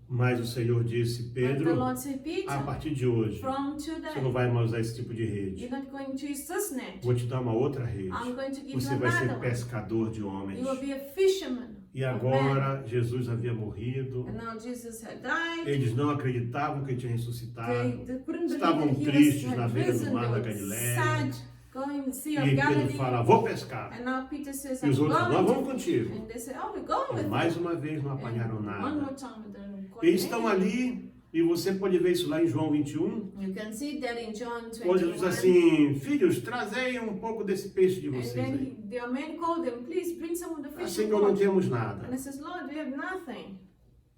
S1: Mas o Senhor disse:
S2: But the
S1: Pedro,
S2: Lord said,
S1: a
S2: Peter,
S1: partir de hoje,
S2: from
S1: você não
S2: today,
S1: vai mais usar esse tipo de rede.
S2: you're not going to use this net.
S1: Vou te dar uma outra rede.
S2: I'm going to give you
S1: Você vai ser
S2: another one.
S1: pescador de homens.
S2: You will be a fisherman
S1: E
S2: of men.
S1: agora Jesus havia morrido.
S2: And now Jesus had died.
S1: Eles não acreditavam que ele tinha ressuscitado.
S2: They couldn't
S1: Estavam
S2: believe that he
S1: tristes na
S2: had
S1: beira do
S2: risen.
S1: mar da
S2: They were
S1: Galileia.
S2: sad, going to the Sea
S1: E
S2: of
S1: Pedro
S2: Galilee.
S1: fala: vou pescar.
S2: And now Peter says,
S1: E
S2: I'm
S1: os outros: nós vamos
S2: going.
S1: contigo.
S2: And they say, oh, we're going
S1: E
S2: with
S1: mais
S2: you.
S1: uma vez não apanharam
S2: And one
S1: nada.
S2: more time with them.
S1: Eles estão ali, e você pode ver isso lá em João 21.
S2: You can see that in John
S1: Onde Jesus diz
S2: 21.
S1: assim: filhos, trazei um pouco desse peixe de
S2: And
S1: vocês
S2: then
S1: aí.
S2: their men called them, please bring some of the fish.
S1: Assim
S2: you
S1: que não
S2: caught."
S1: temos nada.
S2: And he says, Lord, we have nothing.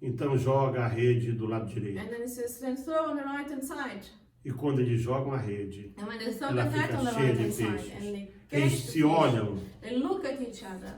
S1: Então joga a rede do lado direito.
S2: And then he says, then throw on the right hand side.
S1: E quando eles jogam a rede,
S2: And when they throw
S1: ela
S2: the net
S1: fica
S2: on the
S1: cheia
S2: right
S1: de
S2: hand side,
S1: peixes.
S2: and they
S1: Eles
S2: catch the
S1: se
S2: fish,
S1: olham
S2: they look at each other,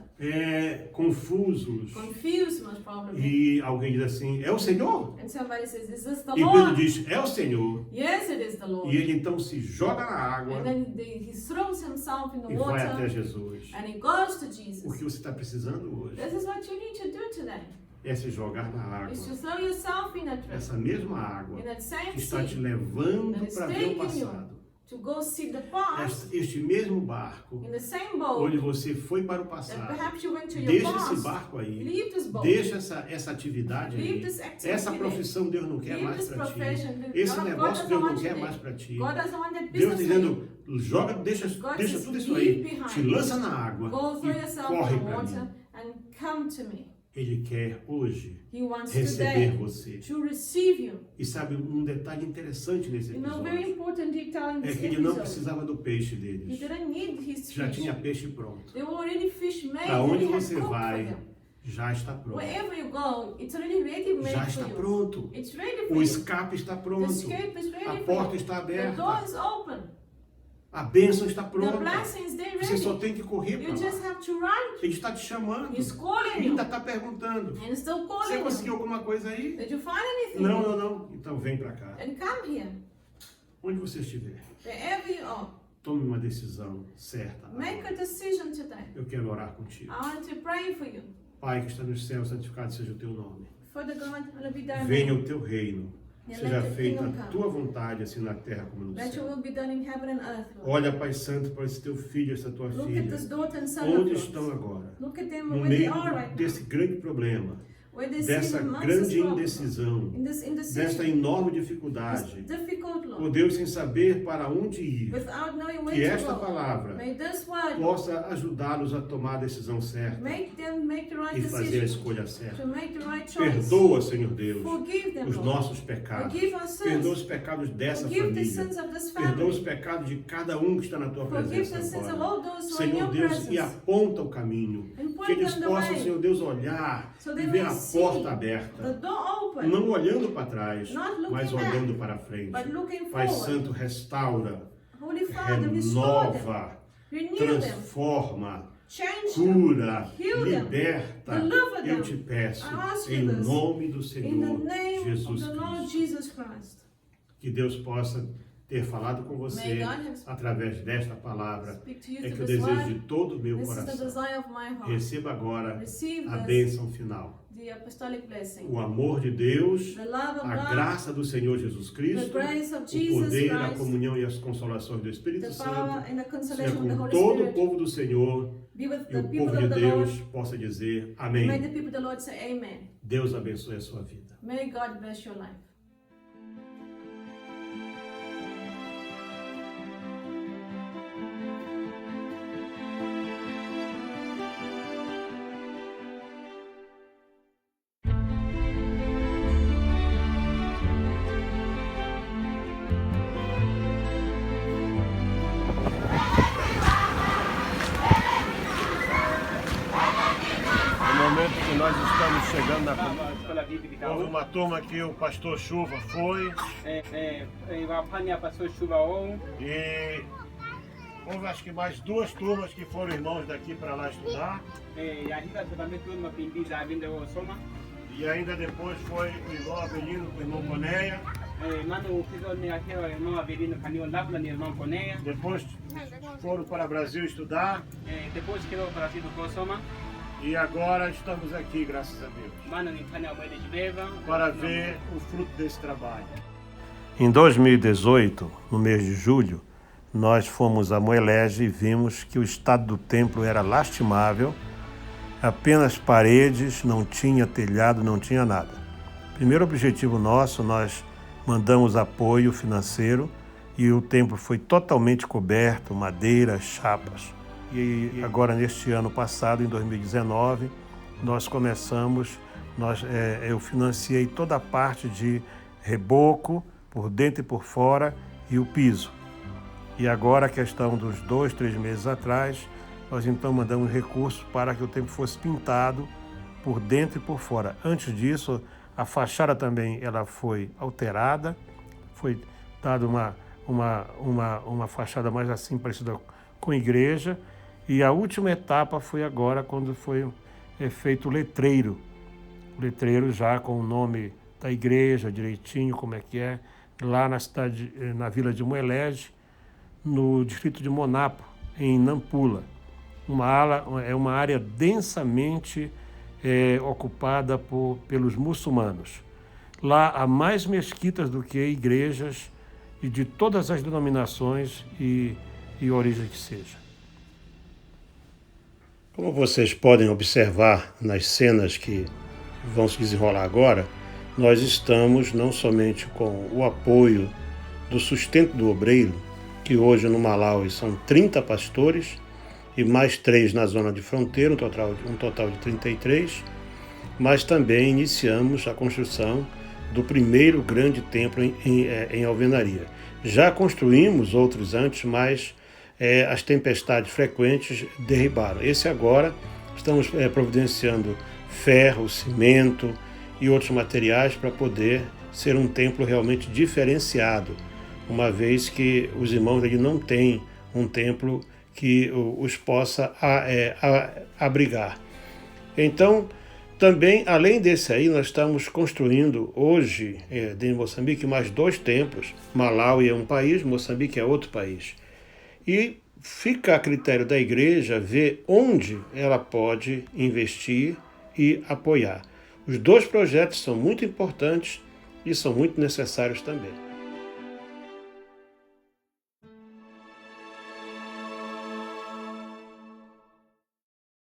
S1: confusos.
S2: confused most probably.
S1: E alguém diz assim: é o Senhor?
S2: And somebody says, is this the
S1: E Pedro
S2: Lord?
S1: diz: é o Senhor.
S2: Yes, it is the Lord.
S1: E ele então se joga na água
S2: And then he throws himself in the
S1: e vai até
S2: water
S1: Jesus.
S2: and he goes to
S1: O
S2: Jesus.
S1: que você está precisando hoje
S2: This is what you need to do today.
S1: é se jogar na água.
S2: Is to throw yourself in that river,
S1: Essa mesma água
S2: in that same
S1: que está te
S2: sea,
S1: levando
S2: that is
S1: para ver o
S2: taking
S1: passado.
S2: to go see the past
S1: Este mesmo barco,
S2: in the same boat
S1: onde você foi para o
S2: that
S1: passado,
S2: perhaps you went to your
S1: deixa esse
S2: past.
S1: barco aí.
S2: Leave this boat.
S1: Deixa essa atividade
S2: Leave
S1: aí.
S2: this activity
S1: Essa
S2: there.
S1: profissão Deus não quer
S2: Leave
S1: mais
S2: this
S1: para ti.
S2: profession.
S1: Esse
S2: God
S1: negócio
S2: doesn't
S1: Deus não
S2: want
S1: quer
S2: you
S1: mais
S2: there.
S1: para ti.
S2: God doesn't want that
S1: Deus
S2: business for you.
S1: dizendo: joga, deixa
S2: God
S1: tudo
S2: says,
S1: isso
S2: leave
S1: aí,
S2: behind.
S1: te lança na água
S2: Go throw
S1: e
S2: yourself
S1: corre
S2: in the
S1: para mim.
S2: water and come to me.
S1: Ele quer hoje
S2: He wants
S1: receber
S2: today
S1: você.
S2: to receive you.
S1: E sabe um detalhe interessante nesse
S2: You know, very
S1: episódio?
S2: important detail in
S1: É
S2: this
S1: que ele não
S2: episode.
S1: precisava do peixe
S2: He
S1: deles.
S2: didn't need his
S1: Já
S2: fish.
S1: tinha peixe pronto.
S2: They were already fish made
S1: Para
S2: and
S1: onde
S2: he had
S1: você
S2: cooked for
S1: vai,
S2: them.
S1: já está pronto.
S2: Wherever you go, it's already ready made
S1: Já
S2: for
S1: está
S2: you.
S1: pronto.
S2: It's ready for
S1: O
S2: you.
S1: escape está
S2: The
S1: pronto.
S2: escape is ready
S1: A
S2: for
S1: porta
S2: you.
S1: está
S2: The door
S1: aberta.
S2: is open.
S1: A bênção está
S2: The
S1: pronta.
S2: blessings, they're
S1: Você só
S2: ready.
S1: tem que correr para
S2: You just
S1: lá.
S2: have to run.
S1: Ele está te chamando.
S2: He's calling
S1: Ele
S2: you.
S1: ainda está perguntando:
S2: And still
S1: você
S2: calling you.
S1: conseguiu alguma coisa aí?
S2: Did you find anything?
S1: Não, não, não. Então vem para cá.
S2: Then come here.
S1: Onde você estiver,
S2: Wherever you are.
S1: tome uma decisão certa.
S2: Make
S1: agora.
S2: a decision today.
S1: Eu quero orar contigo.
S2: I want to pray for you.
S1: Pai que está nos céus, santificado seja o teu nome.
S2: Father God, will be done.
S1: Venha o teu reino.
S2: And
S1: Seja
S2: let the
S1: feita
S2: kingdom
S1: a
S2: come.
S1: tua vontade, assim na terra como no
S2: Let your
S1: céu.
S2: will be done in heaven and earth, Lord.
S1: Olha, Pai Santo, para esse teu filho, essa tua
S2: Look at
S1: filha.
S2: this daughter and son
S1: Onde
S2: of
S1: estão
S2: yours.
S1: agora?
S2: Look at them
S1: No
S2: where they
S1: meio
S2: are right now.
S1: desse grande problema,
S2: Where they see
S1: dessa
S2: the massive
S1: grande
S2: problem.
S1: indecisão,
S2: In this
S1: desta
S2: indecision.
S1: enorme
S2: It's
S1: dificuldade.
S2: difficult,
S1: Ó
S2: Lord.
S1: Deus, sem saber para onde ir,
S2: Without knowing
S1: que
S2: where
S1: esta
S2: to go.
S1: palavra
S2: May this word
S1: possa ajudá-los a tomar a decisão certa
S2: make them make the right
S1: e fazer a
S2: decision.
S1: escolha certa.
S2: To make the right choice.
S1: Perdoa, Senhor Deus,
S2: Forgive them,
S1: os
S2: Lord.
S1: nossos pecados.
S2: Forgive our
S1: Perdoa
S2: sins.
S1: os pecados dessa
S2: Forgive the
S1: família.
S2: sins of this
S1: Perdoa os
S2: family.
S1: pecados de cada um que está na tua
S2: Forgive the
S1: presença
S2: sins of
S1: agora.
S2: all those who are in
S1: Senhor
S2: your
S1: Deus, e
S2: presence.
S1: aponta o caminho.
S2: And
S1: Que
S2: point
S1: eles
S2: them the
S1: possam,
S2: way.
S1: Senhor Deus, olhar
S2: So
S1: e
S2: they
S1: ver
S2: may
S1: a
S2: see
S1: porta
S2: the
S1: aberta.
S2: door open.
S1: Não olhando para trás,
S2: Not looking
S1: mas
S2: back,
S1: olhando para frente.
S2: but looking
S1: Pai
S2: forward.
S1: Santo, restaura,
S2: Holy Father, restore them.
S1: renova,
S2: Renew them.
S1: transforma,
S2: Change them.
S1: cura,
S2: Heal them.
S1: liberta.
S2: Deliver them.
S1: Eu te peço,
S2: I ask
S1: em
S2: you this.
S1: nome do
S2: In the
S1: Senhor
S2: name
S1: Jesus
S2: of the Lord
S1: Cristo.
S2: Jesus Christ.
S1: Que Deus possa ter falado com
S2: May
S1: você
S2: God have
S1: através desta palavra.
S2: speak to you
S1: É que
S2: through
S1: eu
S2: this
S1: desejo de
S2: word.
S1: todo o meu
S2: This is the
S1: coração.
S2: desire of my heart.
S1: Receba agora
S2: Receive
S1: a
S2: this,
S1: bênção final.
S2: the apostolic blessing.
S1: O amor de Deus,
S2: The love of
S1: a
S2: God,
S1: graça do Senhor Jesus
S2: the
S1: Cristo,
S2: grace of
S1: o
S2: Jesus
S1: poder, a
S2: Christ,
S1: comunhão e as consolações do Espírito
S2: the
S1: Santo,
S2: power and the
S1: seja
S2: consolation of the
S1: com
S2: Holy
S1: todo o
S2: Spirit
S1: povo do Senhor
S2: be with
S1: e
S2: the
S1: o
S2: people
S1: povo de
S2: of the Lord.
S1: Deus possa dizer
S2: May the
S1: amém.
S2: people of the Lord say amen.
S1: Deus abençoe a sua vida.
S2: May God bless your life.
S1: No momento que nós estamos chegando na
S3: Escola Bíblica.
S1: houve uma turma que o pastor Chuva foi
S3: Wapania Pastor Chuva On.
S1: e houve acho que mais 2 turmas que foram irmãos daqui para lá estudar
S3: Yahida também tudo uma pindiza vindo ao Soma.
S1: e ainda depois foi o irmão Avelino com o irmão Coneia,
S3: Mano, fiz o meu aqui, o irmão Avelino Canil Lavla, o irmão Coneia.
S1: depois foram para o Brasil estudar
S3: Depois que eu para do Soma.
S1: e agora estamos aqui, graças a Deus,
S3: Mano, em Canil Moeda de Beva.
S1: para ver o fruto desse trabalho. Em 2018, no mês de julho, nós fomos a Moelege e vimos que o estado do templo era lastimável, apenas paredes, não tinha telhado, não tinha nada. Primeiro objetivo nosso, nós mandamos apoio financeiro e o templo foi totalmente coberto, madeira, chapas. E agora, neste ano passado, em 2019, nós começamos, eu financiei toda a parte de reboco, por dentro e por fora, e o piso. E agora, a questão dos 2, 3 meses atrás, nós então mandamos recursos para que o templo fosse pintado por dentro e por fora. Antes disso, a fachada também ela foi alterada, foi dada uma fachada mais assim, parecida com igreja, e a última etapa foi agora, quando foi feito o letreiro já com o nome da igreja, direitinho, como é que é, lá na vila de Moelege, no distrito de Monapo, em Nampula. É uma área densamente ocupada pelos muçulmanos. Lá há mais mesquitas do que igrejas e de todas as denominações e origem que seja. Como vocês podem observar nas cenas que vão se desenrolar agora, nós estamos não somente com o apoio do sustento do obreiro, que hoje no Malawi são 30 pastores e mais 3 na zona de fronteira, um total de 33, mas também iniciamos a construção do primeiro grande templo em alvenaria. Já construímos outros antes, mas as tempestades frequentes derribaram. Esse agora estamos providenciando ferro, cimento e outros materiais para poder ser um templo realmente diferenciado, uma vez que os irmãos ali não têm um templo que os possa abrigar. Então, também, além desse aí, nós estamos construindo hoje, em Moçambique, mais 2 templos. Malawi é um país, Moçambique é outro país. E fica a critério da igreja ver onde ela pode investir e apoiar. Os 2 projetos são muito importantes e são muito necessários também.